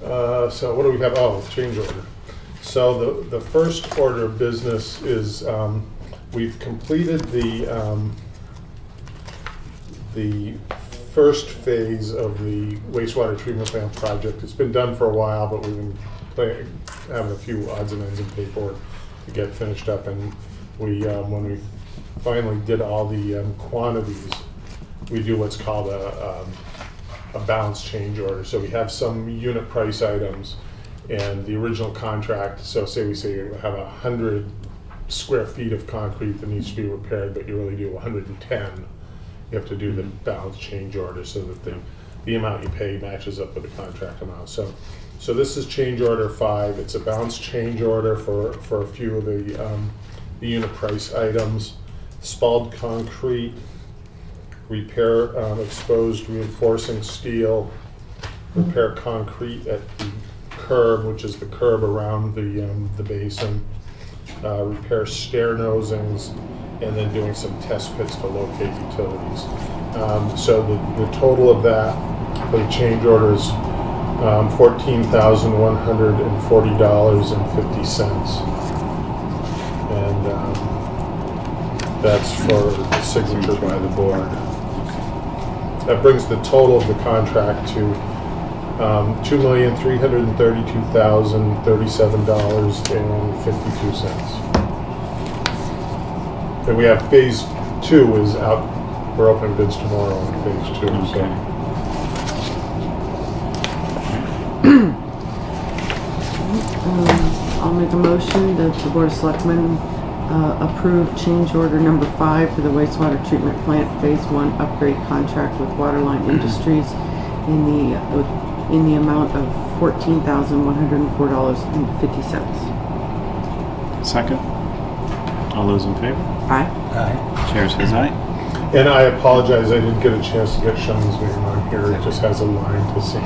So what do we have? Oh, change order. So the first order of business is we've completed the first phase of the wastewater treatment plant project. It's been done for a while, but we've been having a few odds and ends of paperwork to get finished up. And we, when we finally did all the quantities, we do what's called a balance change order. So we have some unit price items, and the original contract, so say we have 100 square feet of concrete that needs to be repaired, but you really do 110. You have to do the balance change order so that the amount you pay matches up with the contract amount. So this is change order 5. It's a balance change order for a few of the unit price items. Spalled concrete, repair exposed reinforcing steel, repair concrete at the curb, which is the curb around the basin, repair stair nosings, and then doing some test pits to locate utilities. So the total of that for the change order is $14,140.50, and that's for signature by the board. That brings the total of the contract to $2,332,037.52. And we have phase 2 is out. We're opening bids tomorrow on phase 2. Okay. I'll make a motion that the Board of Selectmen approve change order number 5 for the wastewater treatment plant phase 1 upgrade contract with Waterline Industries in the amount of $14,104.50. Second. All those in favor? Aye. Chair says aye. And I apologize, I didn't get a chance to get Sean's name on here. It just has a line to sing.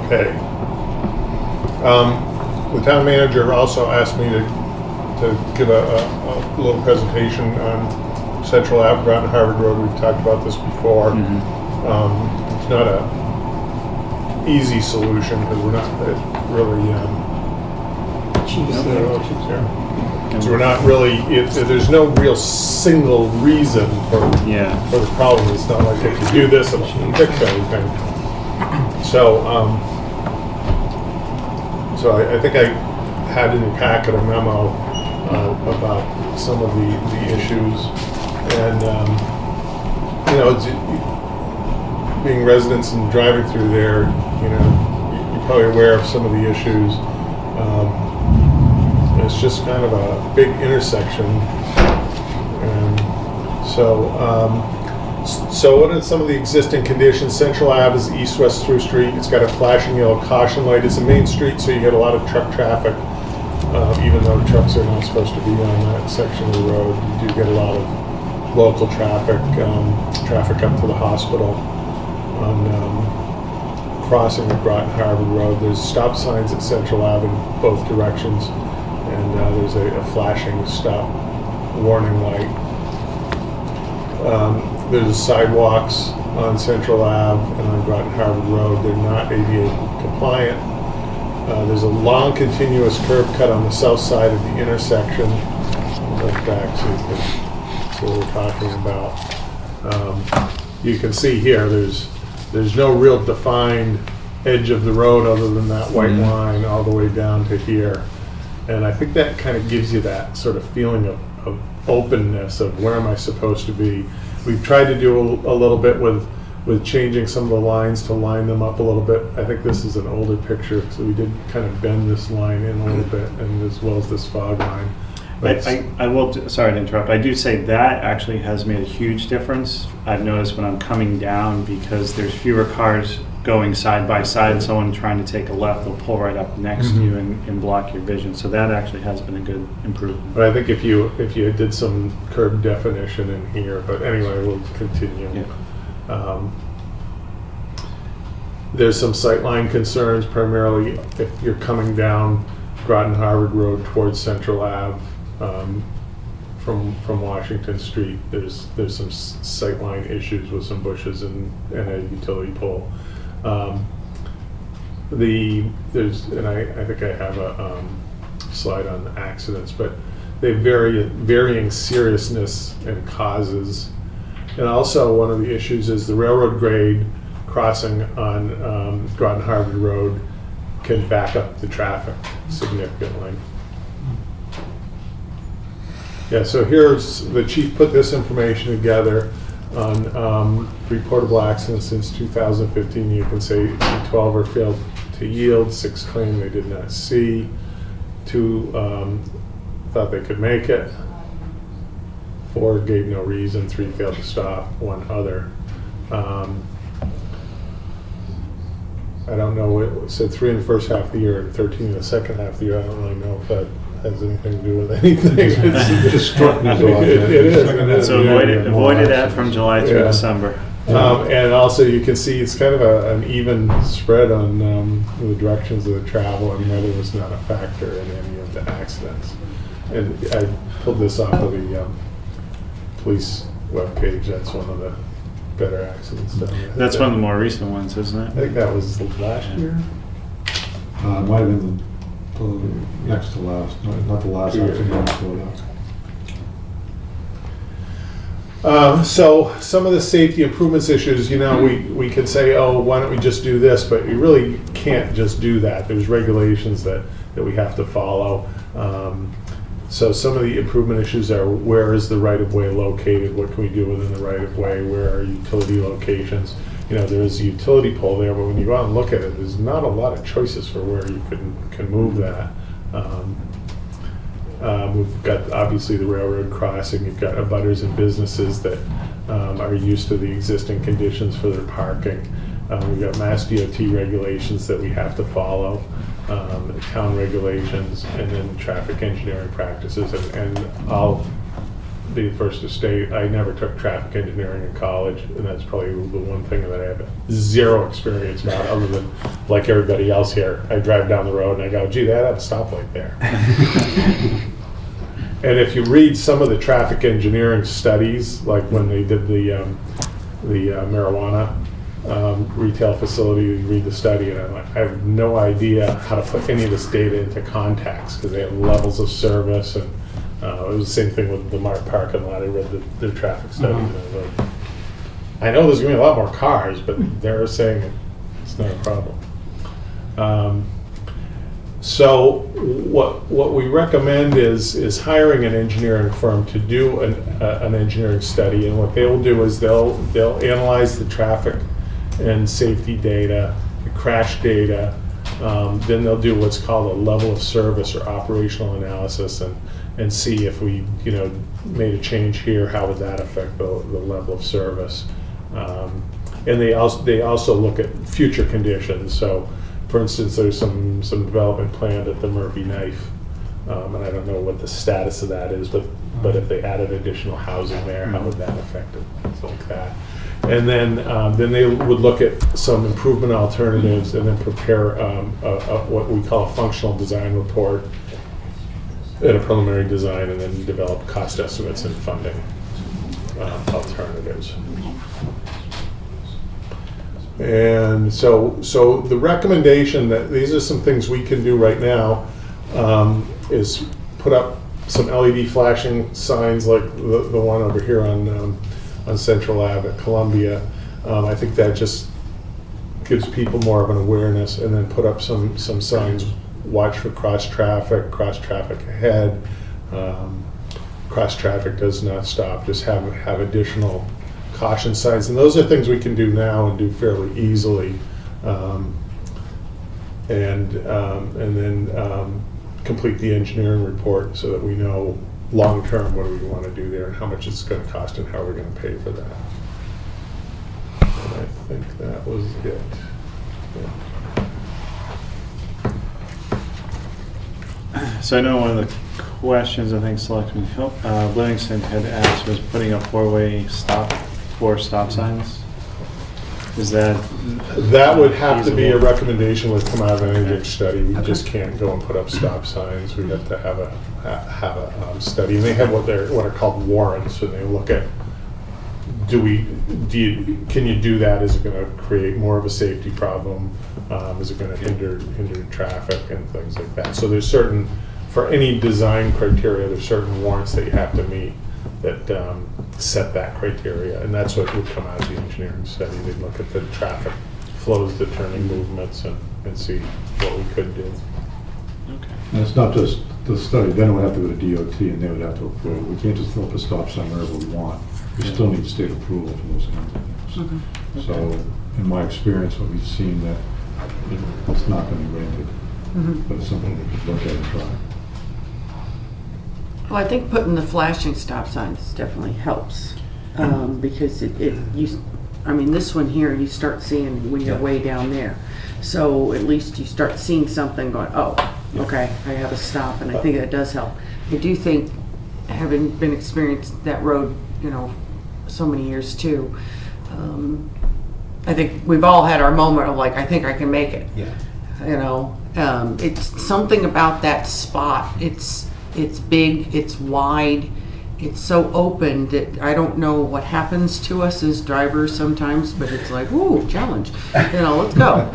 Okay. The town manager also asked me to give a little presentation on Central Ave, Groton Harvard Road. We've talked about this before. It's not a easy solution because we're not really so we're not really. There's no real single reason for the problem. It's not like if you do this, it'll fix everything. So I think I had in the packet a memo about some of the issues, and it's, being residents and driving through there, you're probably aware of some of the issues. It's just kind of a big intersection, and so what are some of the existing conditions? Central Ave is east-west through street. It's got a flashing yellow caution light. It's a main street, so you get a lot of truck traffic even though trucks are not supposed to be on that section of the road. You do get a lot of local traffic, traffic up to the hospital on crossing at Groton Harvard Road. There's stop signs at Central Ave in both directions, and there's a flashing stop warning light. There's sidewalks on Central Ave and on Groton Harvard Road. They're not ADA compliant. There's a long continuous curb cut on the south side of the intersection. Look back so you can see what we're talking about. You can see here there's no real defined edge of the road other than that white line all the way down to here. And I think that kind of gives you that sort of feeling of openness of where am I supposed to be. We've tried to do a little bit with changing some of the lines to line them up a little bit. I think this is an older picture, so we did kind of bend this line in a little bit, and as well as this fog line. But I will, sorry to interrupt, I do say that actually has made a huge difference. I've noticed when I'm coming down, because there's fewer cars going side by side, someone trying to take a left will pull right up next to you and block your vision. So that actually has been a good improvement. But I think if you did some curb definition in here, but anyway, we'll continue. Yeah. There's some sightline concerns, primarily if you're coming down Groton Harvard Road towards Central Ave from Washington Street. There's some sightline issues with some bushes and a utility pole. I think I have a slide on the accidents, but they vary varying seriousness and causes. And also one of the issues is the railroad grade crossing on Groton Harvard Road can back up the traffic significantly. Yeah, so here's, the chief put this information together on reportable accidents since 2015. You can say 12 are failed to yield, 6 claim they did not see, 2 thought they could make it, 4 gave no reason, 3 failed to stop, 1 other. I don't know, it said 3 in the first half of the year and 13 in the second half of the year. I don't really know if that has anything to do with anything. It just struck me as odd. It is. So avoided that from July through December. And also you can see it's kind of an even spread on the directions of the travel, and weather was not a factor in any of the accidents. And I pulled this off of the police webpage. That's one of the better accidents down there. That's one of the more recent ones, isn't I it? think that was last year. It might have been the next to last, not the last, actually next to that. So some of the safety improvements issues, we could say, oh, why don't we just do this? But you really can't just do that. There's regulations that we have to follow. So some of the improvement issues are, where is the right-of-way located? What can we do within the right-of-way? Where are utility locations? There's a utility pole there, but when you go out and look at it, there's not a lot of choices for where you can move that. We've got obviously the railroad crossing. You've got abutters and businesses that are used to the existing conditions for their parking. We've got Mass DOT regulations that we have to follow, town regulations, and then traffic engineering practices. And I'll be the first to state, I never took traffic engineering in college, and that's probably the one thing that I have zero experience about, other than, like everybody else here, I drive down the road and I go, gee, they have a stoplight there. And if you read some of the traffic engineering studies, like when they did the marijuana retail facility, you read the study, and I'm like, I have no idea how to put any of this data into context, because they have levels of service, and it was the same thing with the Mart parking lot. I read their traffic study, and I was like, I know there's going to be a lot more cars, but they're saying it's not a problem. So what we recommend is hiring an engineering firm to do an engineering study, and what they will do is they'll analyze the traffic and safety data, the crash data, then they'll do what's called a level of service or operational analysis, and see if we made a change here, how would that affect the level of service. And they also look at future conditions. So for instance, there's some development planned at the Murphy Knife And I don't know what the status of that is, but if they added additional housing there, how would that affect it, things like that. And then they would look at some improvement alternatives and then prepare what we call a functional design report and a preliminary design, and then develop cost estimates and funding alternatives. And so the recommendation that these are some things we can do right now is put up some LED flashing signs like the one over here on Central Ave at Columbia. I think that just gives people more of an awareness, and then put up some signs, watch for cross traffic ahead, cross traffic does not stop, just have additional caution signs. And those are things we can do now and do fairly easily. And then complete the engineering report so that we know long-term what do we want to do there and how much it's going to cost and how we're going to pay for that. And I think that was it. Yeah. So I know one of the questions I think Selectman Livingston had asked was putting up four stop signs. Is that That would have to be a feasible? recommendation would come out of an energy study. We just can't go and put up stop signs. We have to have a study. And they have what are called warrants, and they look at, can you do that? Is it going to create more of a safety problem? Is it going to hinder traffic and things like that? So there's certain, for any design criteria, there's certain warrants that you have to meet that set that criteria, and that's what would come out of the engineering study. They'd look at the traffic flows, the turning movements, and see what we could do. Okay. And it's not just the study, then it would have to go to DOT and they would have to approve. We can't just throw up a stop sign wherever we want. We still need state approval for those kinds of things. Okay. So, in my experience, what we've seen that it's not going to be granted, but it's something we could look at and try. Well, I think putting the flashing stop signs definitely helps, because I mean, this one here, you start seeing when you're way down there. So at least you start seeing something going, oh, okay, I have a stop, and I think that does help. I do think, having been experienced that road, so many years too, I think we've all had our moment of like, I think I can make it. Yeah. It's something about that spot. It's big, it's wide, it's so open that I don't know what happens to us as drivers sometimes, but it's like, ooh, challenge, let's go.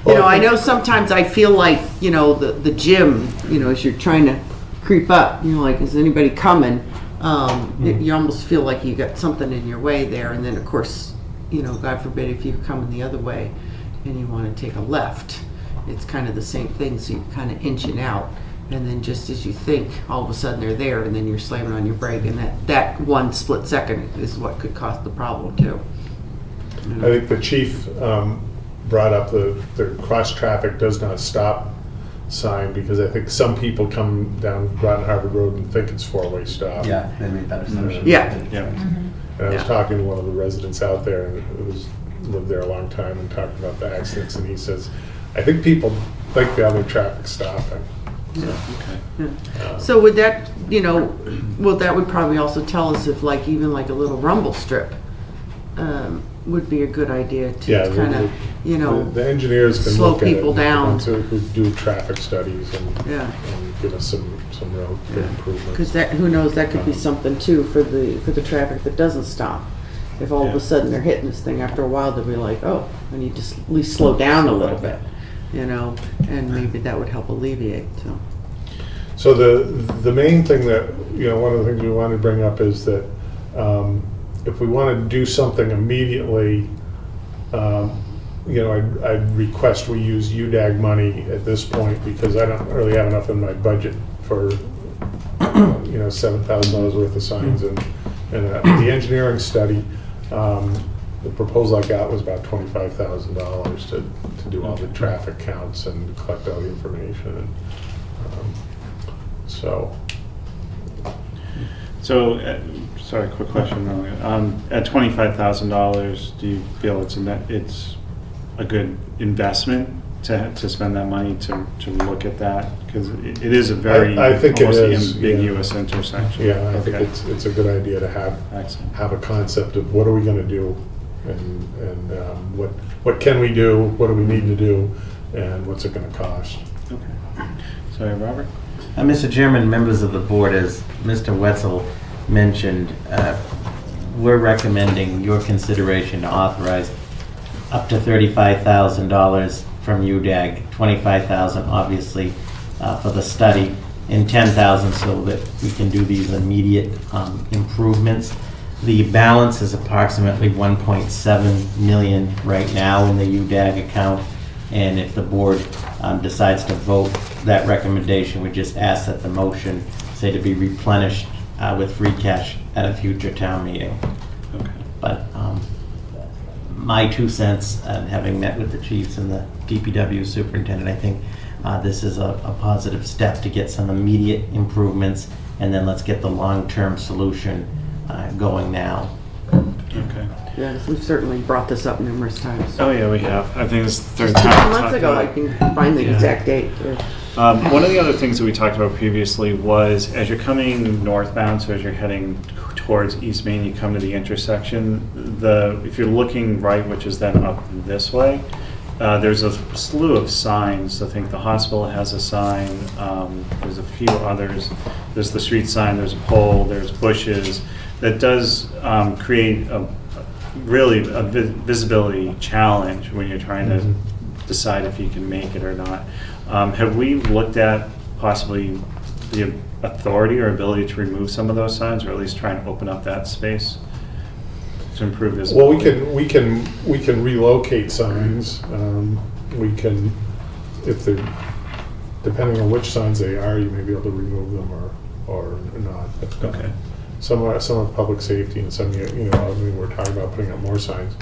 I know sometimes I feel like, the gym, as you're trying to creep up, like, is anybody coming? You almost feel like you got something in your way there, and then of course, God forbid if you're coming the other way and you want to take a left, it's kind of the same thing, so you're kind of inching out, and then just as you think, all of a sudden they're there, and then you're slamming on your brake, and that one split second is what could cause the problem too. I think the chief brought up the cross traffic does not stop sign, because I think some people come down Groton Harvard Road and think it's four-way stop. Yeah, they made that assumption. Yeah. And I was talking to one of the residents out there who's lived there a long time and talking about the accidents, and he says, I think people think the other traffic stopping. So would that, that would probably also tell us if even a little rumble strip would be a good idea to kind of, the engineers can slow look at it, people down. who do traffic studies and give us some real good improvements. Because who knows, that could be something too for the traffic that doesn't stop. If all of a sudden they're hitting this thing, after a while they'll be like, oh, I need to at least slow down a little bit, and maybe that would help alleviate. So the main thing that, one of the things we want to bring up is that if we want to do something immediately, I'd request we use UDAG money at this point, because I don't really have enough in my budget for, $7,000 worth of signs, and the engineering study, the proposal I got was about $25,000 to do all the traffic counts and collect all the information, and so. Sorry, quick question. At $25,000, do you feel it's a good investment to spend that money to look at that? Because it is a very I think it almost is, yeah. ambiguous intersection. Yeah, I think Okay. it's a good idea to Excellent. have a concept of what are we gonna do, and what can we do, what do we need to do, and what's it gonna cost. Okay. Sorry, Robert? Mr. Chairman, members of the board, as Mr. Wetzel mentioned, we're recommending your consideration to authorize up to $35,000 from UDAG, $25,000 obviously for the study, and $10,000 so that we can do these immediate improvements. The balance is approximately $1.7 million right now in the UDAG account, and if the board decides to vote that recommendation, we just ask that the motion say to be replenished with free cash at a future town meeting. Okay. But my 2 cents, having met with the chiefs and the DPW superintendent, I think this is a positive step to get some immediate improvements, and then let's get the long-term solution going now. Okay. Yeah, we've certainly brought this up numerous times. Oh, yeah, we have. I think this is the third Just time. 2 we months talked ago, about I it. can find the Yeah. exact date. One of the other things that we talked about previously was as you're coming northbound, so as you're heading towards East Main, you come to the intersection. If you're looking right, which is then up this way, there's a slew of signs. I think the hospital has a sign. There's a few others. There's the street sign. There's a pole. There's bushes. That does create really a visibility challenge when you're trying to decide if you can make it or not. Have we looked at possibly the authority or ability to remove some of those signs, or at least try and open up that space to improve Well, visibility? we can relocate signs. We can, if they're, depending on which signs they are, you may be able to remove them or not. But, Okay. Some are public safety, and some, we're talking about putting up more signs,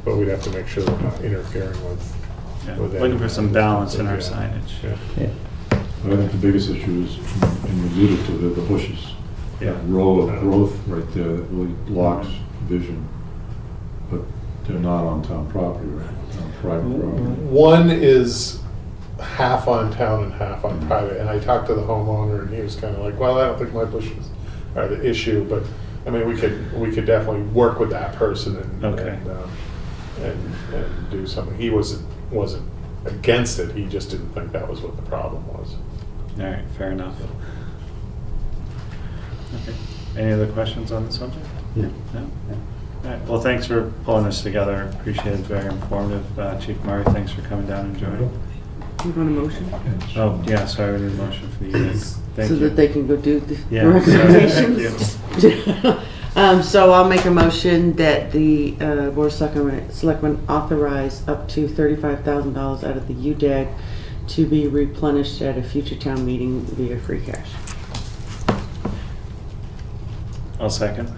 but we'd have to make sure we're not interfering with. Yeah. with Looking for some balance in our Yeah. signage. Yeah. But I think the biggest issue is, and you alluded to, the bushes. Yeah. That row of growth right there that really blocks vision, but they're not on town property, right? On private property. One is half on town and half on private, and I talked to the homeowner, and he was kind of like, well, I don't think my bushes are the issue, but, I mean, we could definitely work with that person Okay. and do something. He wasn't against it, he just didn't think that was what the problem was. All right, fair enough. Okay. Any other questions on the subject? Yeah. No? All right, well, thanks for pulling this together. Appreciate it, very informative. Chief Murray, thanks for coming down and joining. You want a motion? Oh, yeah, sorry, we need a motion for the evening. Thank So you. that they can go do the Yeah, recommendations? So I'll make a motion that the Board of Selectmen authorize up to $35,000 out of the UDAG to be replenished at a future town meeting via free cash. I'll second.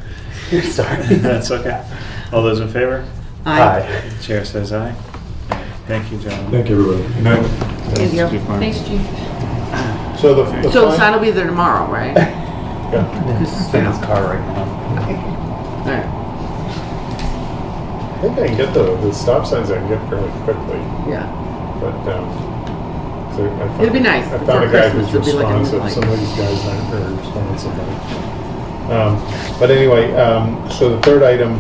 Sorry. That's okay. All those in favor? Aye. Chair says aye. Thank you, gentlemen. Thank you, everybody. Good night. Thank you. Chief Murray. Thanks, Chief. So the So the fine- sign will be there tomorrow, right? yeah. It's in his car right now. All right, I think I can get the stop signs I can get fairly quickly, yeah. but, so I found- It'd be nice I found before a guy Christmas, who's it'd be like a responsive, midnight. some of these guys aren't very responsive. But anyway, so the third item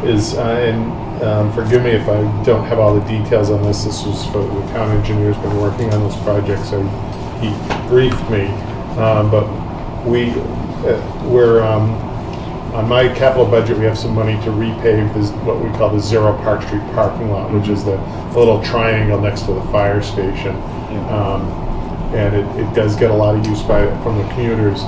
is, and forgive me if I don't have all the details on this, this was for the town engineer's been working on this project, so he briefed me, but we're, on my capital budget, we have some money to repave this, what we call the Zero Park Street parking lot, which is the little triangle next to the fire station. And it does get a lot of use from the commuters.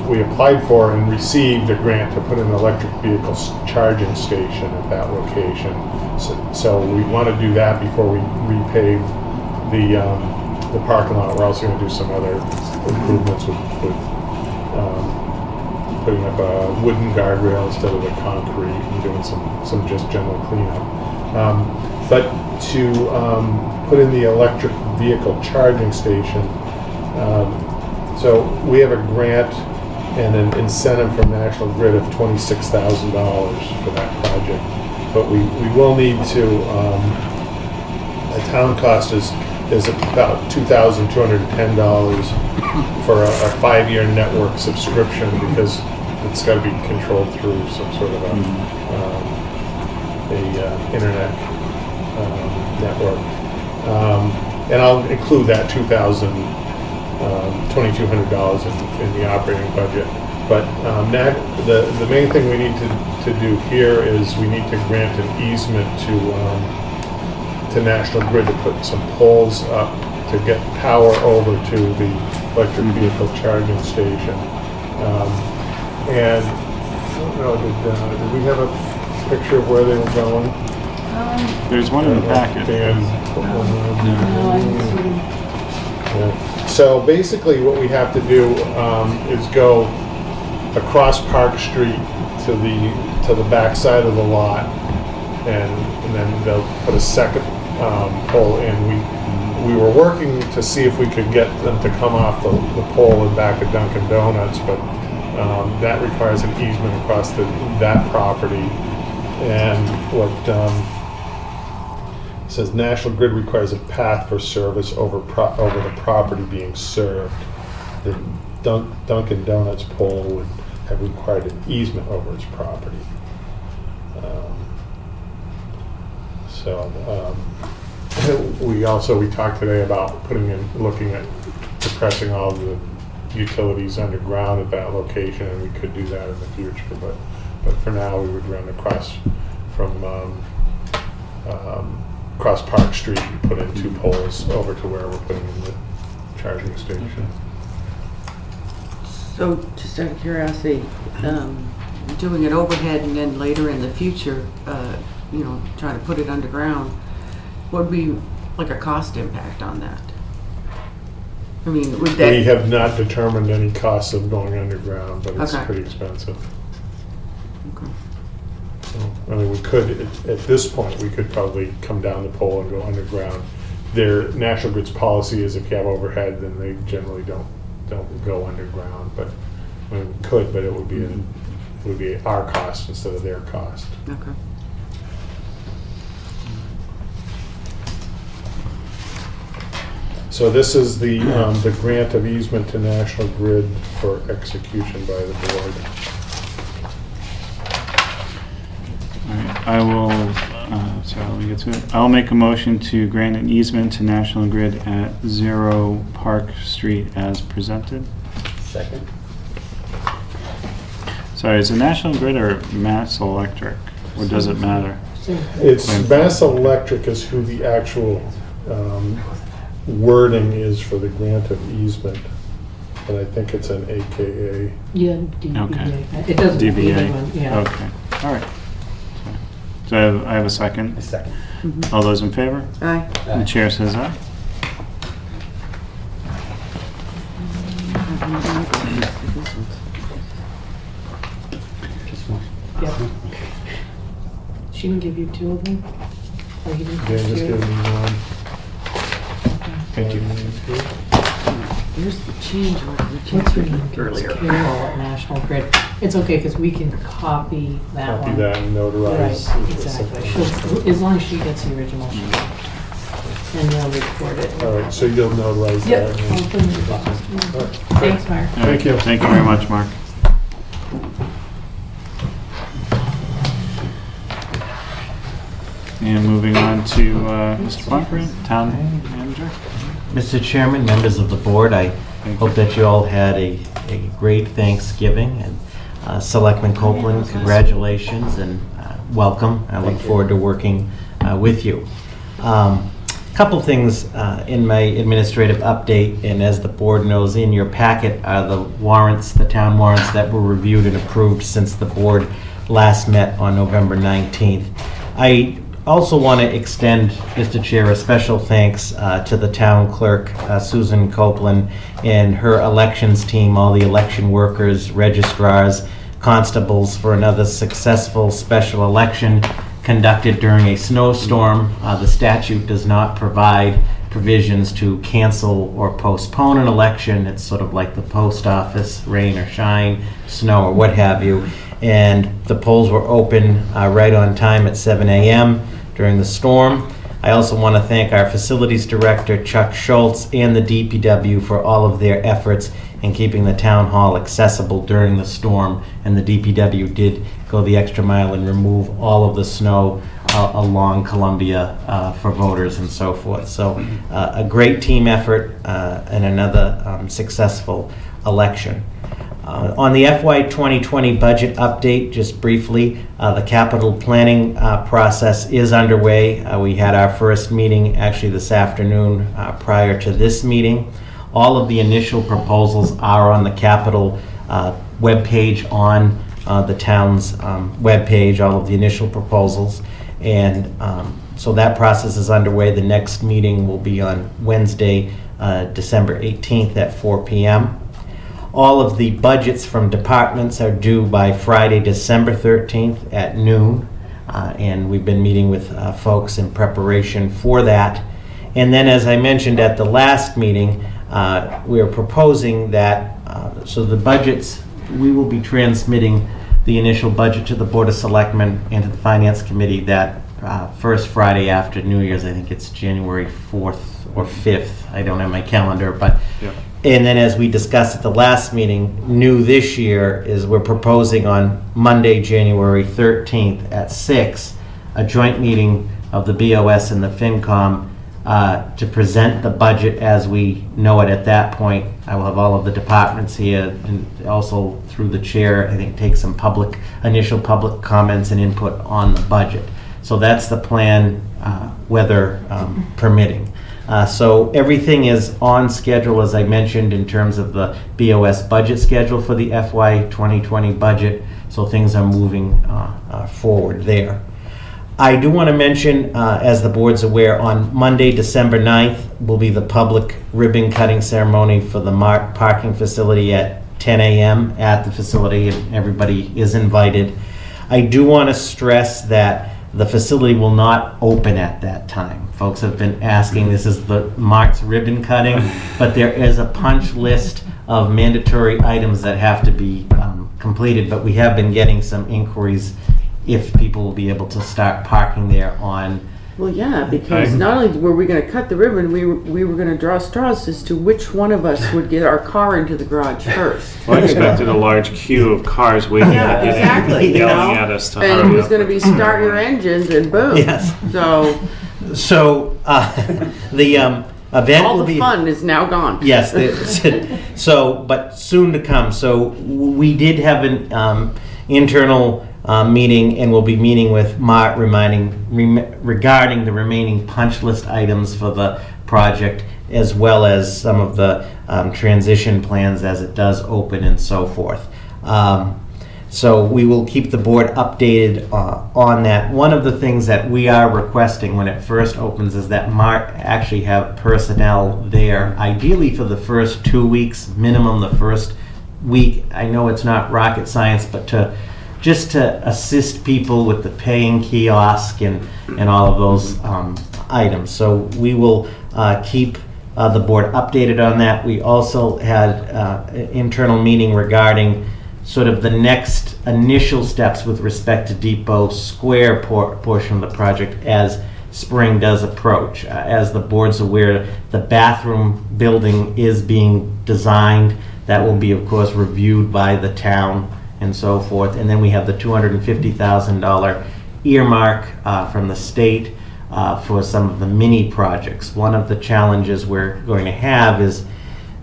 We applied for and received a grant to put an electric vehicle charging station at that location. So we want to do that before we repave the parking lot. We're also going to do some other improvements with putting up a wooden guardrail instead of the concrete and doing some just general cleanup. But to put in the electric vehicle charging station, so we have a grant and an incentive from National Grid of $26,000 for that project. But we will need to town cost is about $2,210 for a 5-year network subscription, because it's got to be controlled through some sort of a internet network. And I'll include that $2,200 in the operating budget. But the main thing we need to do here is we need to grant an easement to National Grid to put some poles up to get power over to the electric vehicle charging station. And I don't know, did we have a picture of where they were going? There's one in the packet. Dan put one in. No, I didn't see. Yeah. So basically what we have to do is go across Park Street to the back side of the lot, and then they'll put a second pole in. We were working to see if we could get them to come off the pole in back of Dunkin' Donuts, but that requires an easement across that property. And what says National Grid requires a path for service over the property being served. The Dunkin' Donuts pole would have required an easement over its property. We talked today about looking at depressing all the utilities underground at that location, and we could do that in the future. But for now, we would run across from across Park Street and put in 2 poles over to where we're putting in the charging station. So, just out of curiosity, doing it overhead and then later in the future, trying to put it underground, what would be like a cost impact on that? I mean, would that... We have not determined any costs of going underground, but it's Okay. pretty expensive. Okay. So, I mean, we could, at this point, we could probably come down the pole and go underground. Their National Grid's policy is if you have overhead, then they generally don't go underground. But I mean, we could, but it would be our cost instead of their cost. Okay. So this is the grant of easement to National Grid for execution by the board. All right, I will, let me get to it. I'll make a motion to grant an easement to National Grid at 0 Park Street as presented. Second. Sorry, is it National Grid or Mass Electric, or does it matter? It's Mass Electric is who the actual wording is for the grant of easement, and I think it's an AKA. Yeah, DBA. Okay. It doesn't. DBA. Yeah. Okay, all right. So I have a second. A second. All those in favor? Aye. The chair says aye. Just one. Yep. She didn't give you 2 of them? Or he didn't Dan give just you? gave me one. Thank you. Here's the change order. What's her name? Carol at National Grid. It's okay, because we can copy that one. Copy that and notarize. Right, exactly. As long as she gets the original, she will. And they'll record it. All right, so you'll notarize that. Yep. and I'll then- put it in the box. All right. Thanks, Mark. Thank you. Thank you very much, Mark. And moving on to Mr. Bunker, Town Manager. Mr. Chairman, members of the board, I hope that you all had a great Thanksgiving. And Selectman Copeland, congratulations and welcome. I look forward to working with you. Couple things in my administrative update, and as the board knows, in your packet are the warrants, the town warrants that were reviewed and approved since the board last met on November 19th. I also want to extend, Mr. Chair, a special thanks to the town clerk, Susan Copeland, and her elections team, all the election workers, registrars, constables, for another successful special election conducted during a snowstorm. The statute does not provide provisions to cancel or postpone an election. It's sort of like the post office, rain or shine, snow or what have you. And the polls were open right on time at 7 a.m. during the storm. I also want to thank our Facilities Director, Chuck Schultz, and the DPW for all of their efforts in keeping the town hall accessible during the storm. And the DPW did go the extra mile and remove all of the snow along Columbia for voters and so forth. So a great team effort and another successful election. On the FY 2020 budget update, just briefly, the capital planning process is underway. We had our first meeting actually this afternoon prior to this meeting. All of the initial proposals are on the capital webpage on the town's webpage, all of the initial proposals. And so that process is underway. The next meeting will be on Wednesday, December 18th at 4 p.m. All of the budgets from departments are due by Friday, December 13th at noon. And we've been meeting with folks in preparation for that. And then, as I mentioned at the last meeting, we are proposing that, so the budgets, we will be transmitting the initial budget to the Board of Selectmen and to the Finance Committee that first Friday after New Year's. I think it's January 4th or 5th. I don't have my calendar, but Yep. And then, as we discussed at the last meeting, new this year is we're proposing on Monday, January 13th at 6, a joint meeting of the BOS and the FinCom to present the budget as we know it at that point. I will have all of the departments here, and also through the chair, I think, take some initial public comments and input on the budget. So that's the plan, weather permitting. So everything is on schedule, as I mentioned, in terms of the BOS budget schedule for the FY 2020 budget. So things are moving forward there. I do want to mention, as the board's aware, on Monday, December 9th, will be the public ribbon cutting ceremony for the parking facility at 10 a.m. at the facility, and everybody is invited. I do want to stress that the facility will not open at that time. Folks have been asking, this is the Mark's ribbon cutting, but there is a punch list of mandatory items that have to be completed, but we have been getting some inquiries if people will be able to start parking there on. Well, yeah, because not only were we going to cut the ribbon, we were going to draw straws as to which one of us would get our car into the garage first. Well, I expected a large queue of cars waiting Yeah, to get in, exactly, you yelling know? at us to And it hurry was up. going to be start your engines and boom. Yes. So The event all will the be. fun is now gone. Yes, but soon to come. So we did have an internal meeting, and we'll be meeting with Mark regarding the remaining punch list items for the project, as well as some of the transition plans as it does open and so forth. So we will keep the board updated on that. One of the things that we are requesting when it first opens is that Mark actually have personnel there, ideally for the first 2 weeks, minimum the first week. I know it's not rocket science, but just to assist people with the paying kiosk and all of those items. So we will keep the board updated on that. We also had an internal meeting regarding sort of the next initial steps with respect to Depot Square portion of the project as spring does approach. As the board's aware, the bathroom building is being designed. That will be, of course, reviewed by the town and so forth. And then we have the $250,000 earmark from the state for some of the mini projects. One of the challenges we're going to have is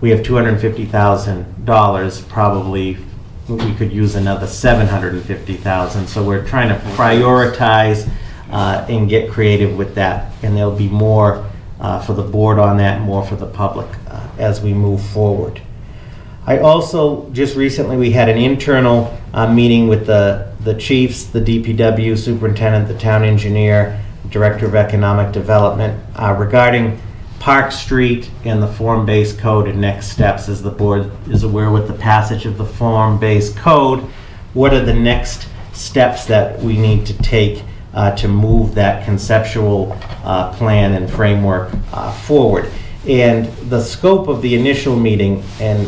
we have $250,000, probably we could use another $750,000. So we're trying to prioritize and get creative with that. And there'll be more for the board on that, more for the public as we move forward. I also, just recently, we had an internal meeting with the chiefs, the DPW superintendent, the town engineer, director of economic development, regarding Park Street and the form-based code and next steps. As the board is aware, with the passage of the form-based code, what are the next steps that we need to take to move that conceptual plan and framework forward? And the scope of the initial meeting, and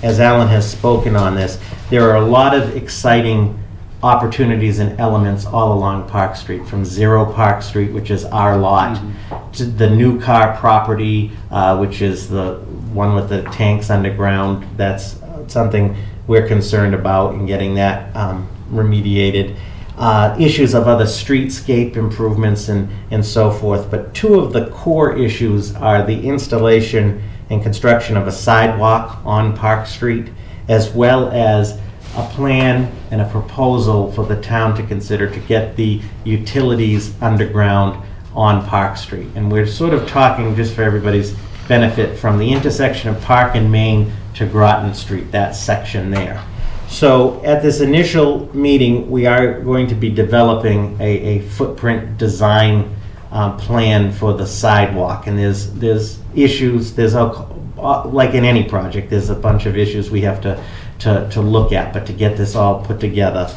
as Alan has spoken on this, there are a lot of exciting opportunities and elements all along Park Street, from Zero Park Street, which is our lot, to the new car property, which is the one with the tanks underground. That's something we're concerned about in getting that remediated. Issues of other streetscape improvements and so forth. But two of the core issues are the installation and construction of a sidewalk on Park Street, as well as a plan and a proposal for the town to consider to get the utilities underground on Park Street. And we're sort of talking, just for everybody's benefit, from the intersection of Park and Main to Groton Street, that section there. So at this initial meeting, we are going to be developing a footprint design plan for the sidewalk. And there's issues, like in any project, there's a bunch of issues we have to look at, but to get this all put together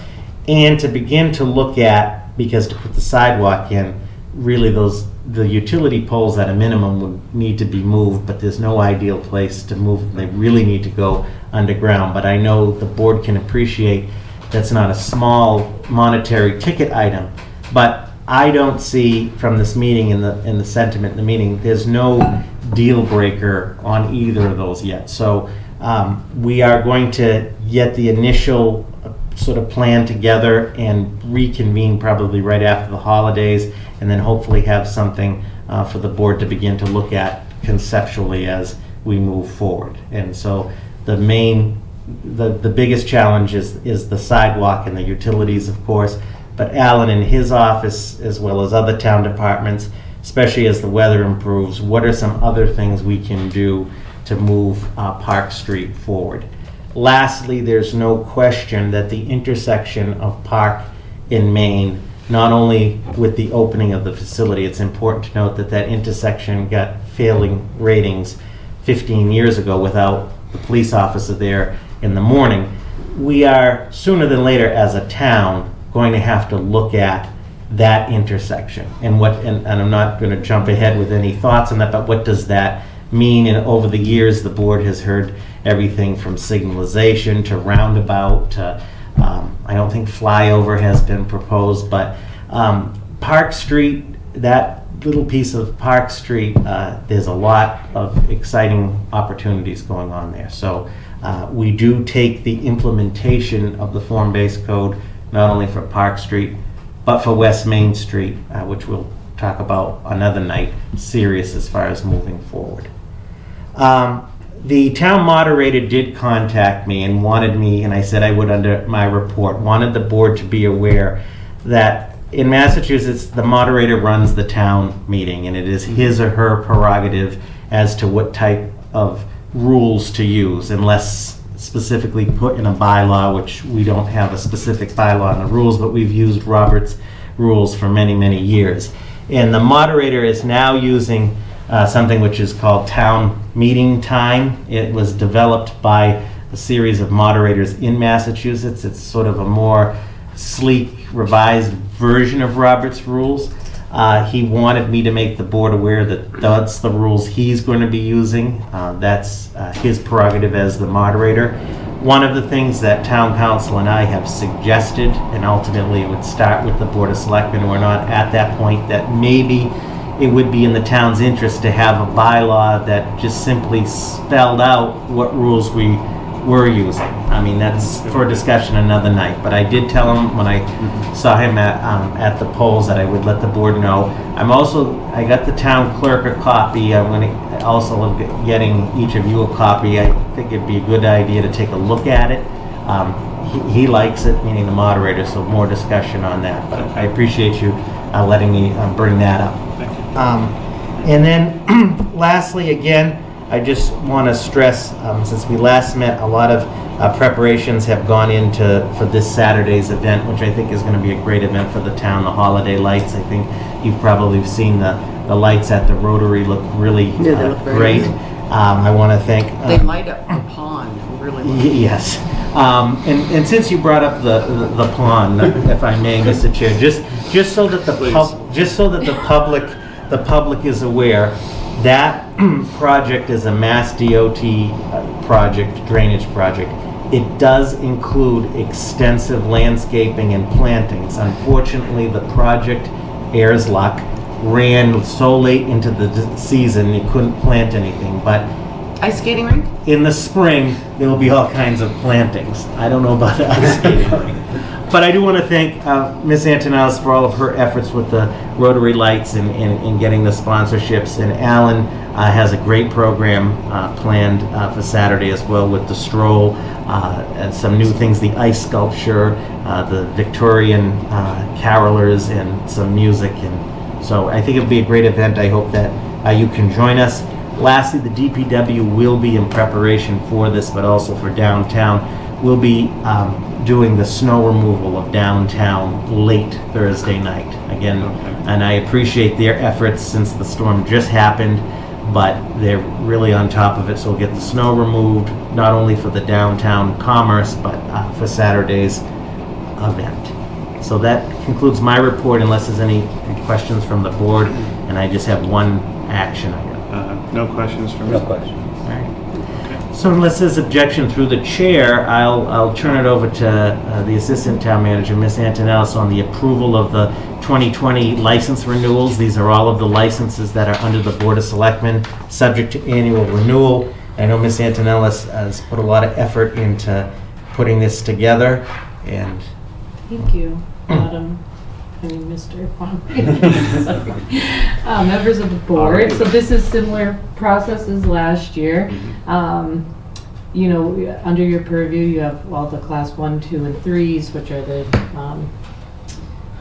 and to begin to look at, because to put the sidewalk in, really the utility poles at a minimum would need to be moved, but there's no ideal place to move them. They really need to go underground. But I know the board can appreciate that's not a small monetary ticket item, but I don't see from this meeting and the sentiment in the meeting, there's no deal breaker on either of those yet. So we are going to get the initial sort of plan together and reconvene probably right after the holidays, and then hopefully have something for the board to begin to look at conceptually as we move forward. And so the biggest challenge is the sidewalk and the utilities, of course, but Alan in his office, as well as other town departments, especially as the weather improves, what are some other things we can do to move Park Street forward? Lastly, there's no question that the intersection of Park and Main, not only with the opening of the facility, it's important to note that that intersection got failing ratings 15 years ago without the police officer there in the morning. We are, sooner than later as a town, going to have to look at that intersection and I'm not going to jump ahead with any thoughts on that, but what does that mean? And over the years, the board has heard everything from signalization to roundabout to, I don't think flyover has been proposed, but Park Street, that little piece of Park Street, there's a lot of exciting opportunities going on there. So we do take the implementation of the form-based code, not only for Park Street, but for West Main Street, which we'll talk about another night, serious as far as moving forward. The town moderator did contact me and wanted me, and I said I would under my report, wanted the board to be aware that in Massachusetts, the moderator runs the town meeting, and it is his or her prerogative as to what type of rules to use, unless specifically put in a bylaw, which we don't have a specific bylaw in the rules, but we've used Robert's rules for many, many years. And the moderator is now using something which is called town meeting time. It was developed by a series of moderators in Massachusetts. It's sort of a more sleek, revised version of Robert's rules. He wanted me to make the board aware that that's the rules he's going to be using. That's his prerogative as the moderator. One of the things that town council and I have suggested, and ultimately it would start with the Board of Selectmen, we're not at that point, that maybe it would be in the town's interest to have a bylaw that just simply spelled out what rules we were using. I mean, that's for a discussion another night, but I did tell him when I saw him at the polls that I would let the board know. I got the town clerk a copy. I'm going to also look at getting each of you a copy. I think it'd be a good idea to take a look at it. He likes it, meaning the moderator, so more discussion on that, but I appreciate you letting me bring that up. And then lastly, again, I just want to stress, since we last met, a lot of preparations have gone for this Saturday's event, which I think is going to be a great event for the town, the holiday lights. I think you've probably seen the lights at the Rotary look really Yeah, they look very great. good. I want to thank... They light up the pond, really. Yes. And since you brought up the pond, if I may, Mr. Chair, just so that the public is aware, that project is a Mass DOT project, drainage project. It does include extensive landscaping and plantings. Unfortunately, the project, Ayer's luck, ran so late into the season, you couldn't plant anything, but Ice skating rink? in the spring, there will be all kinds of plantings. I don't know about the ice skating rink. But I do want to thank Ms. Antonellis for all of her efforts with the Rotary Lights and getting the sponsorships. And Alan has a great program planned for Saturday as well with the stroll and some new things, the ice sculpture, the Victorian carolers, and some music. And so I think it'll be a great event. I hope that you can join us. Lastly, the DPW will be in preparation for this, but also for downtown. We'll be doing the snow removal of downtown late Thursday night. Again, and I appreciate their efforts since the storm just happened, but they're really on top of it, so we'll get the snow removed, not only for the downtown commerce, but for Saturday's event. So that concludes my report, unless there's any questions from the board, and I just have one action item. No questions from No me? questions. All right. So unless there's objection through the chair, I'll turn it over to the Assistant Town Manager, Ms. Antonellis, on the approval of the 2020 license renewals. These are all of the licenses that are under the Board of Selectmen, subject to annual renewal. I know Ms. Antonellis has put a lot of effort into putting this together, and Thank you, Mr. Sorry. Members of the board, so this is similar process as last year. You know, under your purview, you have all the class 1, 2, and 3s, which are the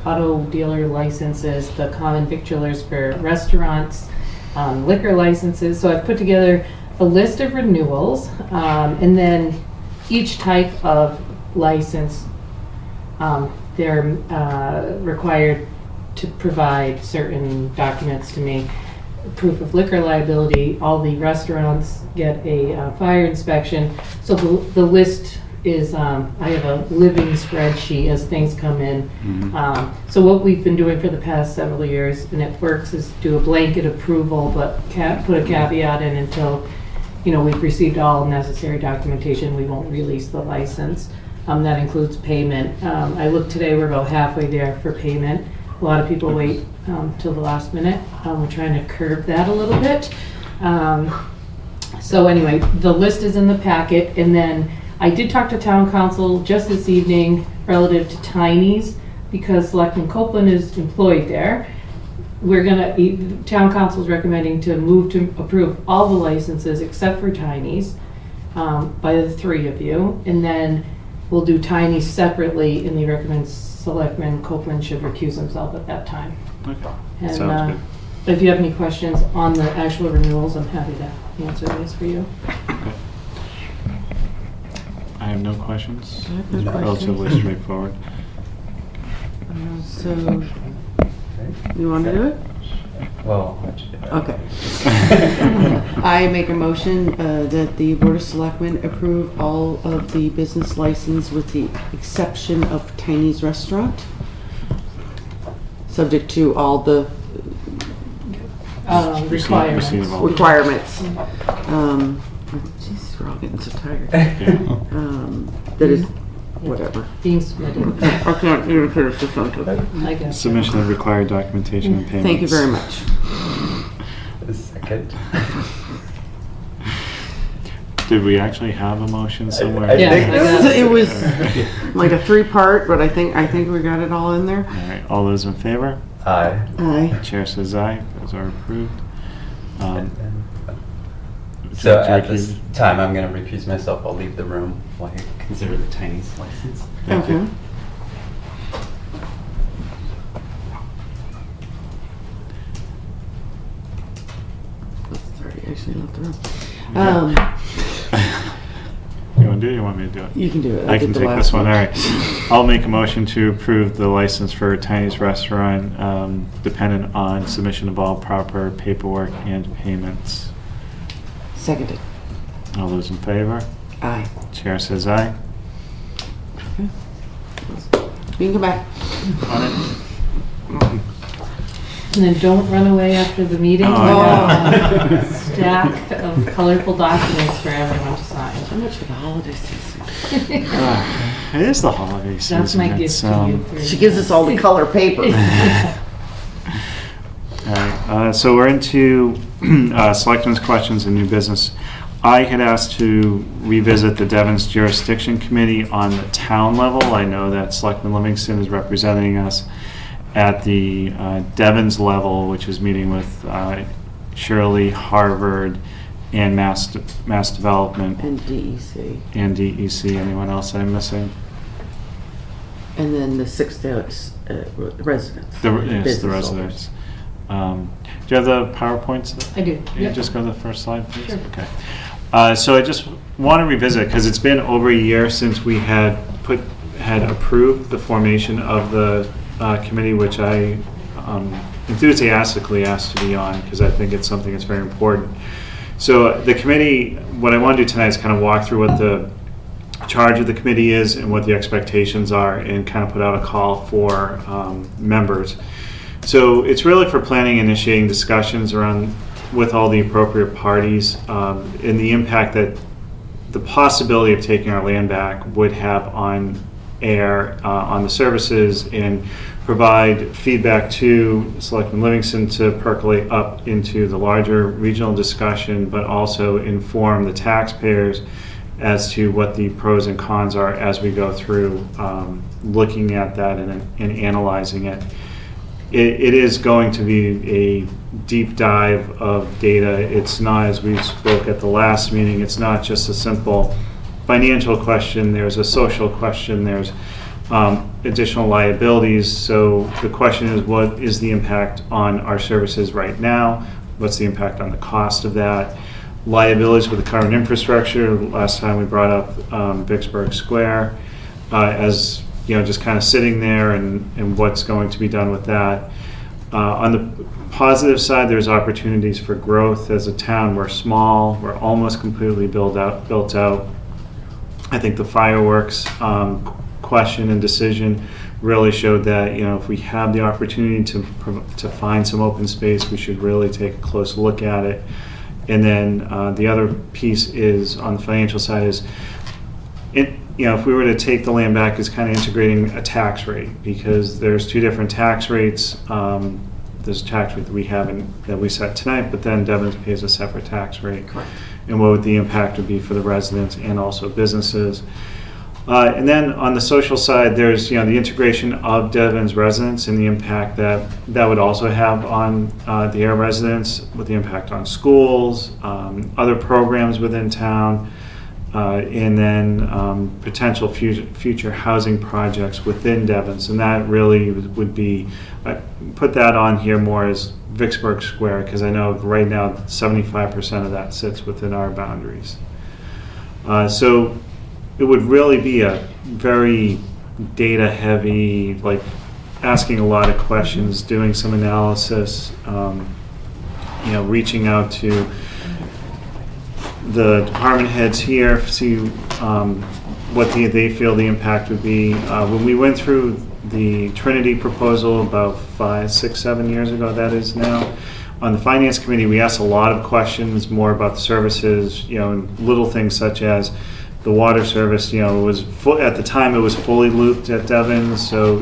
auto dealer licenses, the common victulars for restaurants, liquor licenses. So I've put together a list of renewals, and then each type of license, they're required to provide certain documents to me. Proof of liquor liability, all the restaurants get a fire inspection. So the list is, I have a living spreadsheet as things come in. So what we've been doing for the past several years, and it works, is do a blanket approval, but put a caveat in until, you know, we've received all necessary documentation. We won't release the license. That includes payment. I looked today, we're about halfway there for payment. A lot of people wait till the last minute. We're trying to curb that a little bit. So anyway, the list is in the packet, and then I did talk to town council just this evening relative to Tiny's, because Selectman Copeland is employed there. We're gonna, town council's recommending to move to approve all the licenses except for Tiny's by the three of you, and then we'll do Tiny's separately, and they recommend Selectman Copeland should recuse himself at that time. Okay, And sounds if you have any questions on the actual renewals, I'm happy to answer those for you. good. Okay. I have no questions. I have no Relatively questions. straightforward. So, you want to do it? Well, I'll let you do that. Okay. I make a motion that the Board of Selectmen approve all of the business license with the exception of Tiny's Restaurant, subject to all the Requirements. Receipt of all- requirements. Jeez, we're all getting so tired. Yeah. That is, whatever. Being submitted. I can't even finish this sentence. I guess. Submission of required documentation and payments. Thank you very much. A second. Did we actually have a motion somewhere? I Yeah, think I got it. It was like a three-part, but I think we got it all in there. All right, all those in favor? Aye. Aye. Chair says aye, those are approved. So at this time, I'm going to recuse myself. I'll leave the room while you consider the Tiny's license. Thank you. Okay. Sorry, actually left the room. You want to do it, or you want me to do it? You can do it. I did can the take last this one, all right. I'll make a motion to approve the license for Tiny's Restaurant, dependent on submission of all proper paperwork and payments. Seconded. All those in favor? Aye. Chair says aye. You can come back. On it. And then don't run away after the meeting. Oh, We I have a stack of colorful documents for everyone to sign. So much for the holiday season. It is the holiday season. That's my gift It's, to you. for- She gives us all the color paper. All right, so we're into Selectmen's questions and new business. I had asked to revisit the Devon's Jurisdiction Committee on the town level. I know that Selectman Livingston is representing us at the Devon's level, which is meeting with Shirley, Harvard, and Mass Development And DEC. and DEC. Anyone else I'm missing? And then the 6 residents. Yes, the business residents. Do you have the PowerPoints? I do. Can you Yep. just go to the first slide, please? Sure. Okay. So I just want to revisit, because it's been over a year since we had approved the formation of the committee, which I enthusiastically asked to be on, because I think it's something that's very important. So the committee, what I want to do tonight is kind of walk through what the charge of the committee is and what the expectations are, and kind of put out a call for members. So it's really for planning, initiating discussions around with all the appropriate parties, and the impact that the possibility of taking our land back would have on Ayer, on the services, and provide feedback to Selectman Livingston to percolate up into the larger regional discussion, but also inform the taxpayers as to what the pros and cons are as we go through looking at that and analyzing it. It is going to be a deep dive of data. It's not, as we spoke at the last meeting, it's not just a simple financial question. There's a social question. There's additional liabilities. So the question is, what is the impact on our services right now? What's the impact on the cost of that? Liabilities with the current infrastructure. Last time we brought up Vicksburg Square as just kind of sitting there, and what's going to be done with that. On the positive side, there's opportunities for growth. As a town, we're small. We're almost completely built out. I think the fireworks question and decision really showed that if we have the opportunity to find some open space, we should really take a close look at it. And then the other piece is on the financial side is if we were to take the land back, is kind of integrating a tax rate, because there's two different tax rates. There's a tax rate that we have that we set tonight, but then Devon's pays a separate tax rate. Correct. And what would the impact would be for the residents and also businesses. And then on the social side, there's the integration of Devon's residents and the impact that would also have on the Ayer residents, with the impact on schools, other programs within town, and then potential future housing projects within Devon's. And that really would be, I put that on here more as Vicksburg Square, because I know right now 75% of that sits within our boundaries. So it would really be a very data heavy, like asking a lot of questions, doing some analysis, reaching out to the department heads here, see what they feel the impact would be. When we went through the Trinity proposal about 5, 6, 7 years ago, that is now, on the Finance Committee, we asked a lot of questions more about the services, and little things such as the water service. It was at the time it was fully looped at Devon, so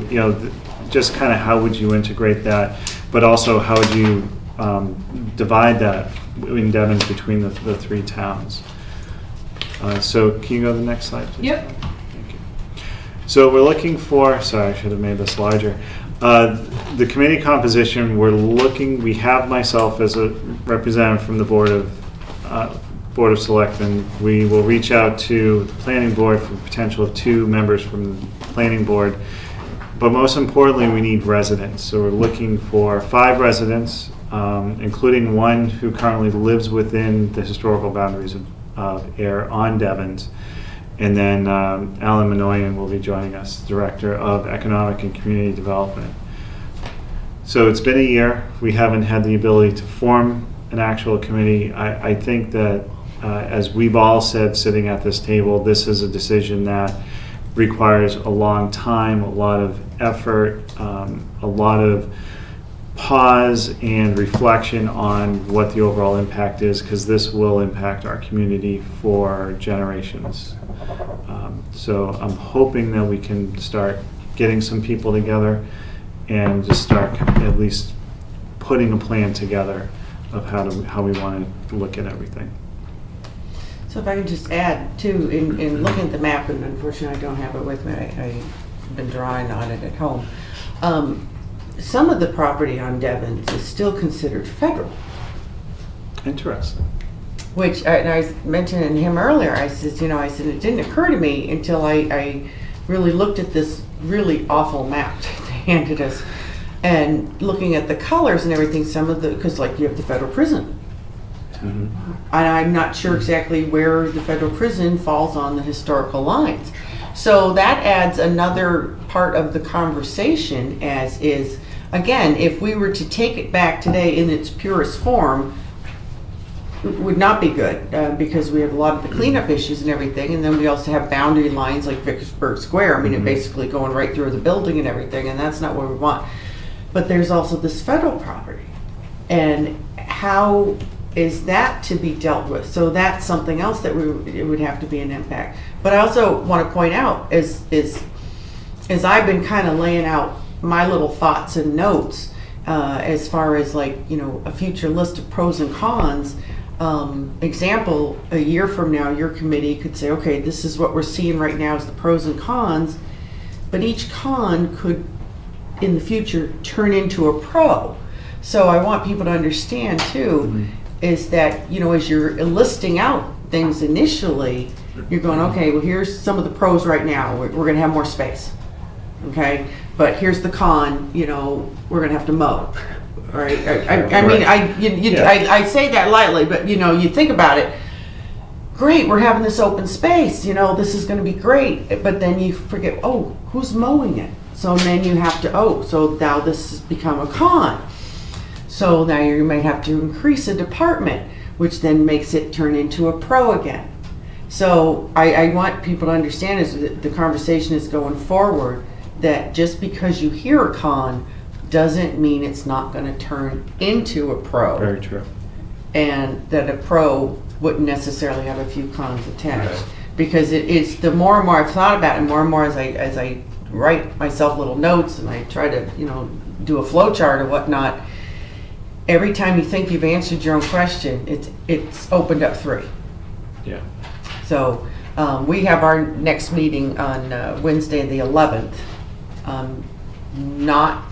just kind of how would you integrate that, but also how would you divide that in Devon between the three towns. So can you go to the next slide, please? Yep. Thank you. So we're looking for, sorry, I should have made this larger. The committee composition, we have myself as a representative from the Board of Selectmen. We will reach out to the Planning Board for the potential of 2 members from the Planning Board. But most importantly, we need residents. So we're looking for 5 residents, including one who currently lives within the historical boundaries of Ayer on Devon's. And then Alan Minoyan will be joining us, Director of Economic and Community Development. So it's been a year. We haven't had the ability to form an actual committee. I think that, as we've all said sitting at this table, this is a decision that requires a long time, a lot of effort, a lot of pause and reflection on what the overall impact is, because this will impact our community for generations. So I'm hoping that we can start getting some people together and just start at least putting a plan together of how we want to look at everything. So if I could just add too, in looking at the map, and unfortunately I don't have it with me, I've been drawing on it at home. Some of the property on Devon's is still considered federal. Interesting. Which, and I was mentioning him earlier, I said, it didn't occur to me until I really looked at this really awful map that they handed us, and looking at the colors and everything, because like you have the federal prison. Mm-hmm. And I'm not sure exactly where the federal prison falls on the historical lines. So that adds another part of the conversation, as is, again, if we were to take it back today in its purest form, it would not be good, because we have a lot of the cleanup issues and everything, and then we also have boundary lines like Vicksburg Square. I mean, it basically going right through the building and everything, and that's not what we want. But there's also this federal property, and how is that to be dealt with? So that's something else that it would have to be an impact. But I also want to point out, as I've been kind of laying out my little thoughts and notes, as far as like, a future list of pros and cons. Example, a year from now, your committee could say, okay, this is what we're seeing right now as the pros and cons, but each con could, in the future, turn into a pro. So I want people to understand too, is that, as you're listing out things initially, you're going, okay, well, here's some of the pros right now. We're going to have more space, okay? But here's the con, we're going to have to mow. All right. I say that lightly, but you think about it. Great, we're having this open space. This is going to be great. But then you forget, oh, who's mowing it? So then you have to, so now this has become a con. So now you might have to increase a department, which then makes it turn into a pro again. So I want people to understand as the conversation is going forward, that just because you hear a con doesn't mean it's not going to turn into a pro. Very true. And that a pro wouldn't necessarily have a few cons attached. Right. Because it's the more and more I've thought about it, more and more as I write myself little notes and I try to do a flow chart or whatnot, every time you think you've answered your own question, it's opened up 3. Yeah. So we have our next meeting on Wednesday the 11th. Not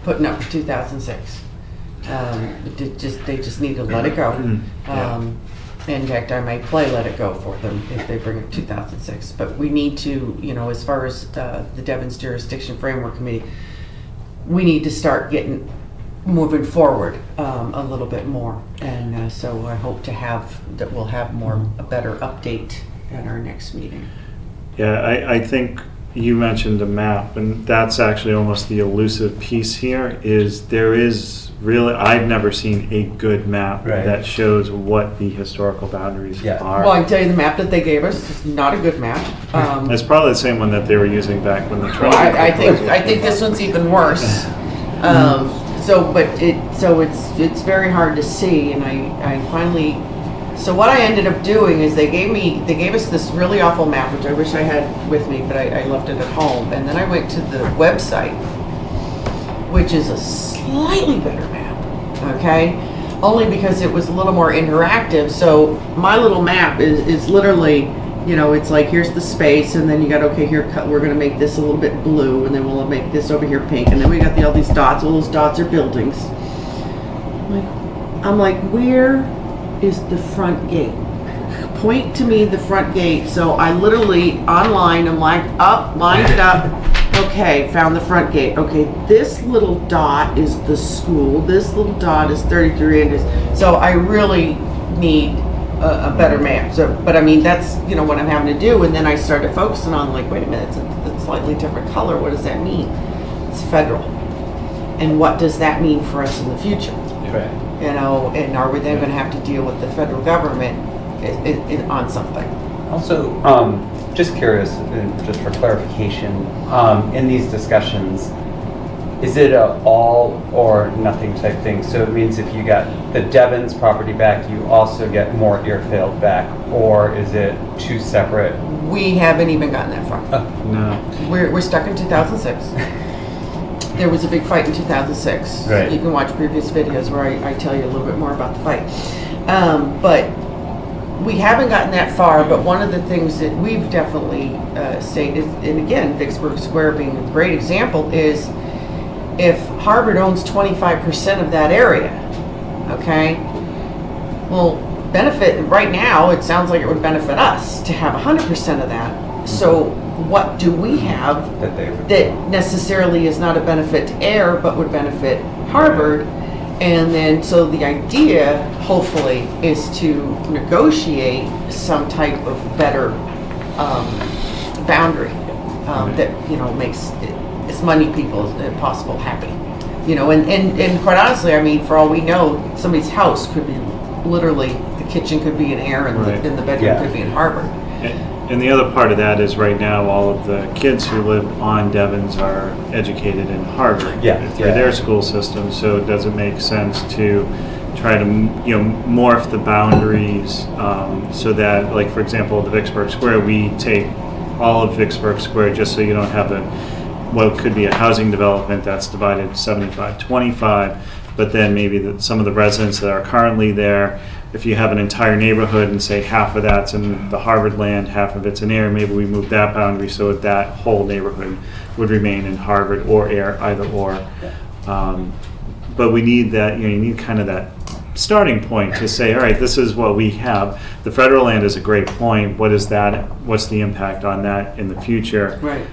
putting up for 2006. They just need to let it go. In fact, I might play Let It Go for them if they bring it 2006. But we need to, as far as the Devon's Jurisdiction Framework Committee, we need to start moving forward a little bit more. And so I hope that we'll have a better update at our next meeting. Yeah, I think you mentioned a map, and that's actually almost the elusive piece here, is there is really, I've never seen a good map that shows what the historical boundaries are. Well, I can tell you the map that they gave us is not a good map. It's probably the same one that they were using back when the train. I think this one's even worse. So it's very hard to see, and I finally. So what I ended up doing is they gave us this really awful map, which I wish I had with me, but I left it at home. And then I went to the website, which is a slightly better map, okay? Only because it was a little more interactive. So my little map is literally, it's like, here's the space, and then you got, okay, here, we're gonna make this a little bit blue, and then we'll make this over here pink, and then we got all these dots. All those dots are buildings. I'm like, where is the front gate? Point to me the front gate. So I literally online, I'm like, lined it up. Okay, found the front gate. Okay, this little dot is the school. This little dot is 33 inches. So I really need a better map. So, but I mean, that's what I'm having to do. And then I started focusing on like, wait a minute, it's a slightly different color. What does that mean? It's federal. And what does that mean for us in the future? Right. And are we then going to have to deal with the federal government on something? Also, just curious, just for clarification, in these discussions, Is it a all or nothing type thing? So it means if you got the Devon's property back, you also get more Airfield back, or is it two separate? We haven't even gotten that far. No. We're stuck in 2006. There was a big fight in 2006. Right. You can watch previous videos where I tell you a little bit more about the fight. But we haven't gotten that far, but one of the things that we've definitely stated, and again, Vicksburg Square being a great example, is if Harvard owns 25% of that area, okay, well, benefit, right now, it sounds like it would benefit us to have 100% of that. So what do we have that necessarily is not a benefit to Ayer, but would benefit Harvard? And then, so the idea, hopefully, is to negotiate some type of better boundary that, you know, makes as many people as possible happy. You know, and quite honestly, I mean, for all we know, somebody's house could be literally, the kitchen could be in Ayer and, Right. and the bedroom could be in Harvard. And the other part of that is right now, all of the kids who live on Devon's are educated in Harvard through their school system, so it doesn't make sense to try to, you know, morph the boundaries so that, like, for example, the Vicksburg Square, we take all of Vicksburg Square just so you don't have what could be a housing development that's divided 75-25, but then maybe some of the residents that are currently there, if you have an entire neighborhood and say half of that's in the Harvard land, half of it's in Ayer, maybe we move that boundary so that whole neighborhood would remain in Harvard or Ayer, either or. But we need that, you know, you need kind of that starting point to say, all right, this is what we have. The federal land is a great point. What is that? What's the impact on that in the future? Right.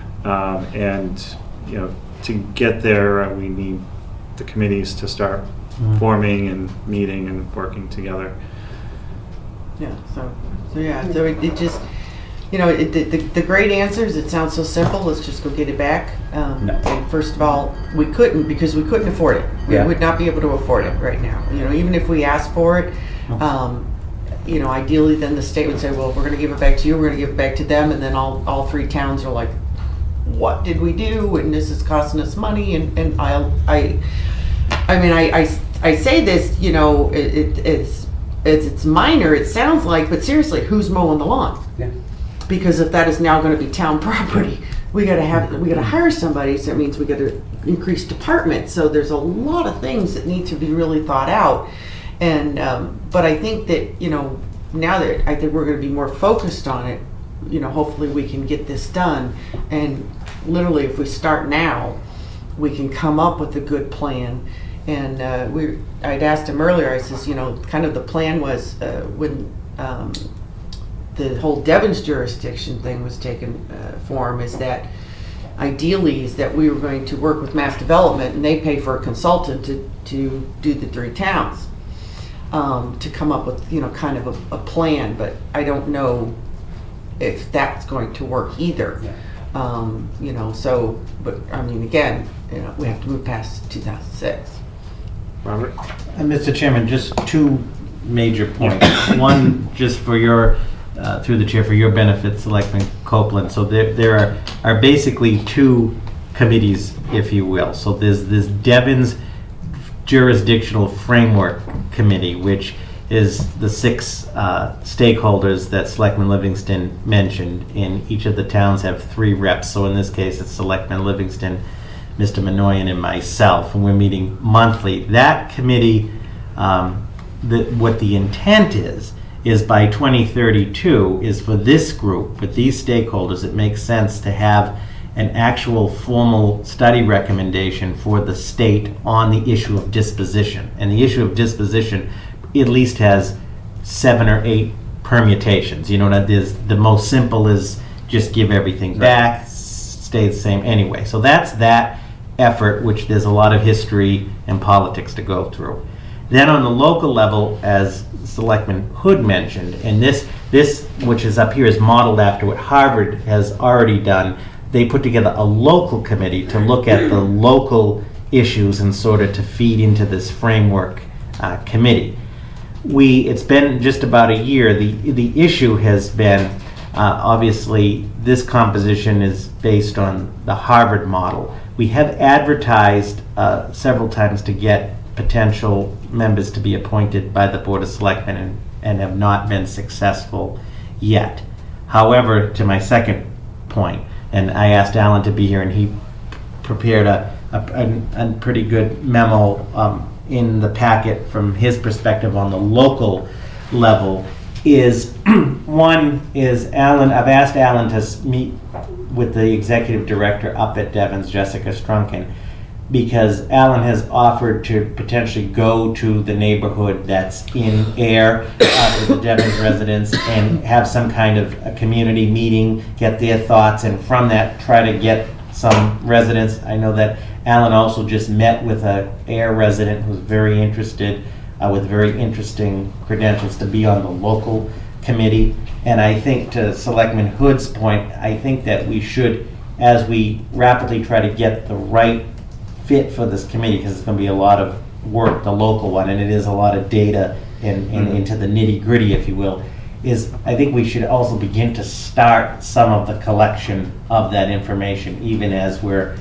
And, you know, to get there, we need the committees to start forming and meeting and working together. Yeah, so it just, you know, the great answer is, it sounds so simple, let's just go get it back. No. And first of all, we couldn't, because we couldn't afford it. We Yeah. would not be able to afford it right now. You know, even if we asked for it, you know, ideally then the state would say, well, we're gonna give it back to you, we're gonna give it back to them, and then all three towns are like, what did we do? And this is costing us money, and I mean, I say this, you know, it's minor, it sounds like, but seriously, who's mowing the lawn? Yeah. Because if that is now going to be town property, we gotta hire somebody, so it means we gotta increase departments, so there's a lot of things that need to be really thought out. And, but I think that, you know, now that I think we're gonna be more focused on it, you know, hopefully we can get this done, and literally if we start now, we can come up with a good plan. And I'd asked him earlier, I says, you know, kind of the plan was when the whole Devon's jurisdiction thing was taken form, is that ideally is that we were going to work with Mass Development, and they pay for a consultant to do the three towns, to come up with, you know, kind of a plan, but I don't know if that's going to work either. Yeah. You know, so, but I mean, again, you know, we have to move past 2006. Robert? Mr. Chairman, just two major points. One, just for your, through the chair, for your benefit, Selectman Copeland. So there are basically two committees, if you will. So there's this Devon's Jurisdictional Framework Committee, which is the six stakeholders that Selectman Livingston mentioned, and each of the towns have 3 reps. So in this case, it's Selectman Livingston, Mr. Minoyan, and myself, and we're meeting monthly. That committee, what the intent is by 2032 is for this group, with these stakeholders, it makes sense to have an actual formal study recommendation for the state on the issue of disposition. And the issue of disposition at least has 7 or 8 permutations. You know, that is, the most simple is just give everything back, stay the same anyway. So that's that effort, which there's a lot of history and politics to go through. Then on the local level, as Selectman Hood mentioned, and this which is up here is modeled after what Harvard has already done. They put together a local committee to look at the local issues and sort of to feed into this framework committee. It's been just about a year. The issue has been Obviously, this composition is based on the Harvard model. We have advertised several times to get potential members to be appointed by the Board of Selectmen and have not been successful yet. However, to my second point, and I asked Alan to be here, and he prepared a pretty good memo in the packet from his perspective on the local level, is one is Alan, I've asked Alan to meet with the executive director up at Devon's, Jessica Strunken, because Alan has offered to potentially go to the neighborhood that's in Ayer, with the Devon's residents, and have some kind of a community meeting, get their thoughts, and from that try to get some residents. I know that Alan also just met with a Ayer resident who's very interested, with very interesting credentials to be on the local committee. And I think, to Selectman Hood's point, I think that we should, as we rapidly try to get the right fit for this committee, because it's going to be a lot of work, the local one, and it is a lot of data and into the nitty gritty, if you will, is I think we should also begin to start some of the collection of that information, even as we're,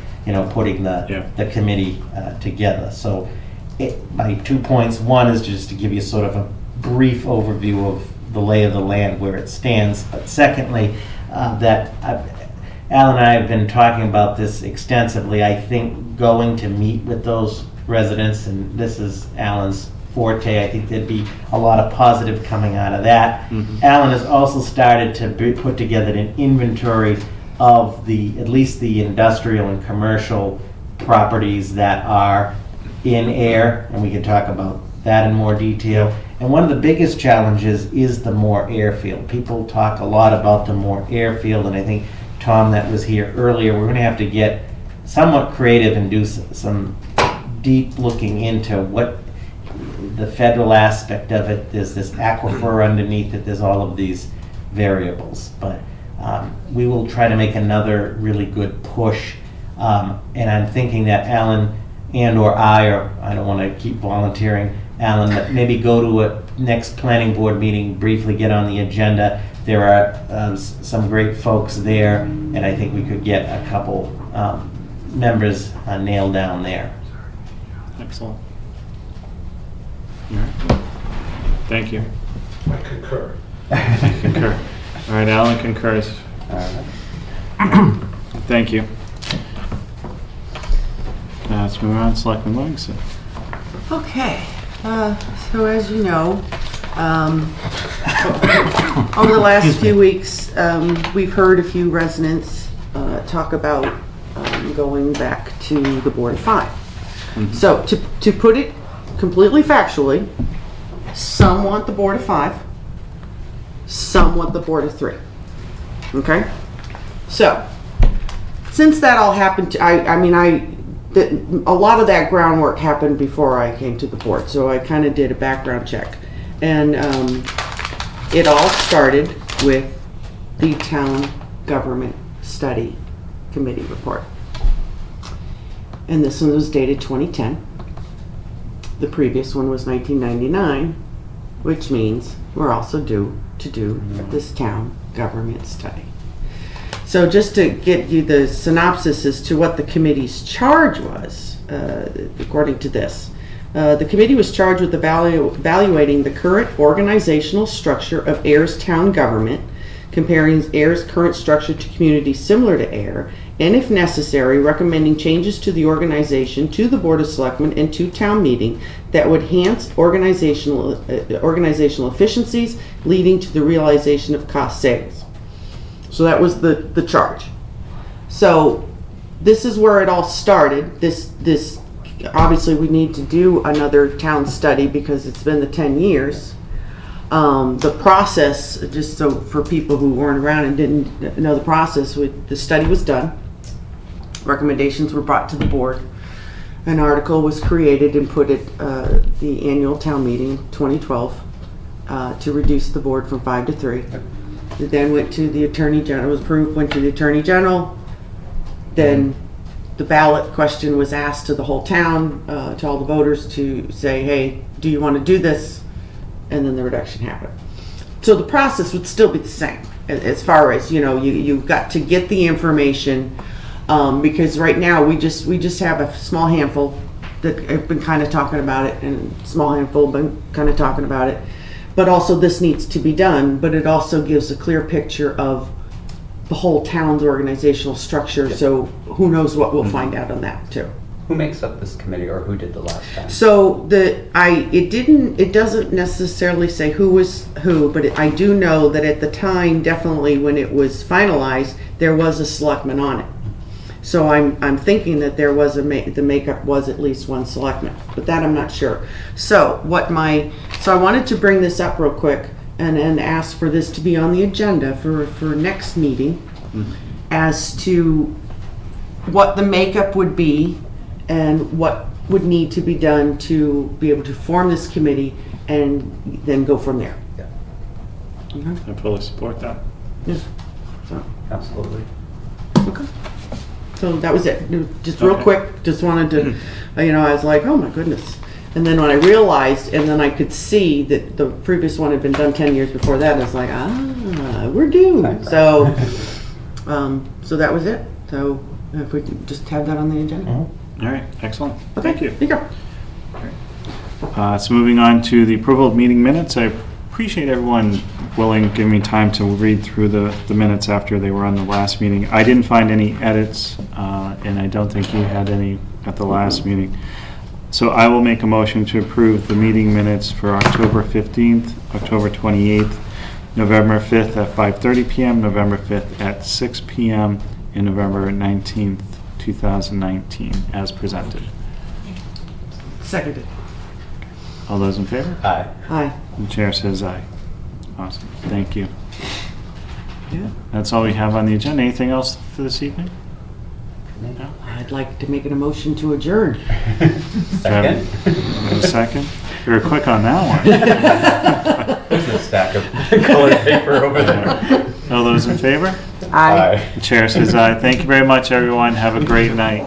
putting the committee together. So my 2 points, one is just to give you sort of a brief overview of the lay of the land, where it stands. But secondly, that Al and I have been talking about this extensively. I think going to meet with those residents, and this is Alan's forte, I think there'd be a lot of positive coming out of that. Alan has also started to put together an inventory of at least the industrial and commercial properties that are in Ayer, and we can talk about that in more detail. And one of the biggest challenges is the Moore Airfield. People talk a lot about the Moore Airfield, and I think Tom, that was here earlier, we're going to have to get somewhat creative and do some deep looking into what the federal aspect of it. There's this aquifer underneath it, there's all of these variables. But we will try to make another really good push. And I'm thinking that Alan or I don't want to keep volunteering, Alan, but maybe go to a next planning board meeting, briefly get on the agenda. There are some great folks there, and I think we could get a couple members nailed down there. Excellent. All right. Thank you. I concur. Concur. All right, Alan concurs. Thank you. Let's move on. Selectman Livingston. Okay, so as you know, over the last few weeks, we've heard a few residents talk about going back to the Board of Five. So to put it completely factually, some want the Board of Five, some want the Board of Three. Okay? So, since that all happened, a lot of that groundwork happened before I came to the board, so I kind of did a background check. And it all started with the Town Government Study Committee report. And this one was dated 2010. The previous one was 1999, which means we're also due to do this Town Government Study. So just to get you the synopsis as to what the committee's charge was, according to this, the committee was charged with evaluating the current organizational structure of Ayer's town government, comparing Ayer's current structure to communities similar to Ayer, and if necessary, recommending changes to the organization to the Board of Selectmen and to town meeting that would enhance organizational efficiencies, leading to the realization of cost savings. So that was the charge. So this is where it all started. This obviously we need to do another town study because it's been the 10 years. The process, just so for people who weren't around and didn't know the process, the study was done. Recommendations were brought to the board. An article was created and put at the annual town meeting 2012 to reduce the board from 5 to 3. It then went to the Attorney General, was approved, went to the Attorney General. Then the ballot question was asked to the whole town, to all the voters to say, hey, do you want to do this? And then the reduction happened. So the process would still be the same. as far as, you know, you've got to get the information, because right now, we just have a small handful that have been kind of talking about it, and small handful have been kind of talking about it. But also, this needs to be done, but it also gives a clear picture of the whole town's organizational structure, so who knows what we'll find out on that too. Who makes up this committee, or who did the last time? So it doesn't necessarily say who was who, but I do know that at the time, definitely when it was finalized, there was a selectman on it. So I'm thinking that there was the makeup was at least one selectman, but that I'm not sure. So I wanted to bring this up real quick and ask for this to be on the agenda for next meeting, as to what the makeup would be and what would need to be done to be able to form this committee and then go from there. Yeah, I fully support that. Yeah. So, absolutely. okay. So that was it. Just real Okay. quick, just wanted to, I was like, oh my goodness. And then when I realized, and then I could see that the previous one had been done 10 years before that, I was like, we're due. So, so that was it. So if we could just have that on the agenda. All right, excellent. Okay, Thank you. Here you go. So moving on to the approval of meeting minutes. I appreciate everyone willing, giving me time to read through the minutes after they were on the last meeting. I didn't find any edits, and I don't think you had any at the last meeting. So I will make a motion to approve the meeting minutes for October 15th, October 28th, November 5th at 5:30 p.m., November 5th at 6 p.m., and November 19th, 2019, as presented. Seconded. All those in favor? Aye. Aye. The chair says aye. Awesome. Thank you. Yeah. That's all we have on the agenda. Anything else for this evening? No? I'd like to make an emotion to adjourn. Second. A second? You were quick on that one. There's a stack of colored paper over there. All those in favor? Aye. The chair says aye. Thank you very much, everyone. Have a great night.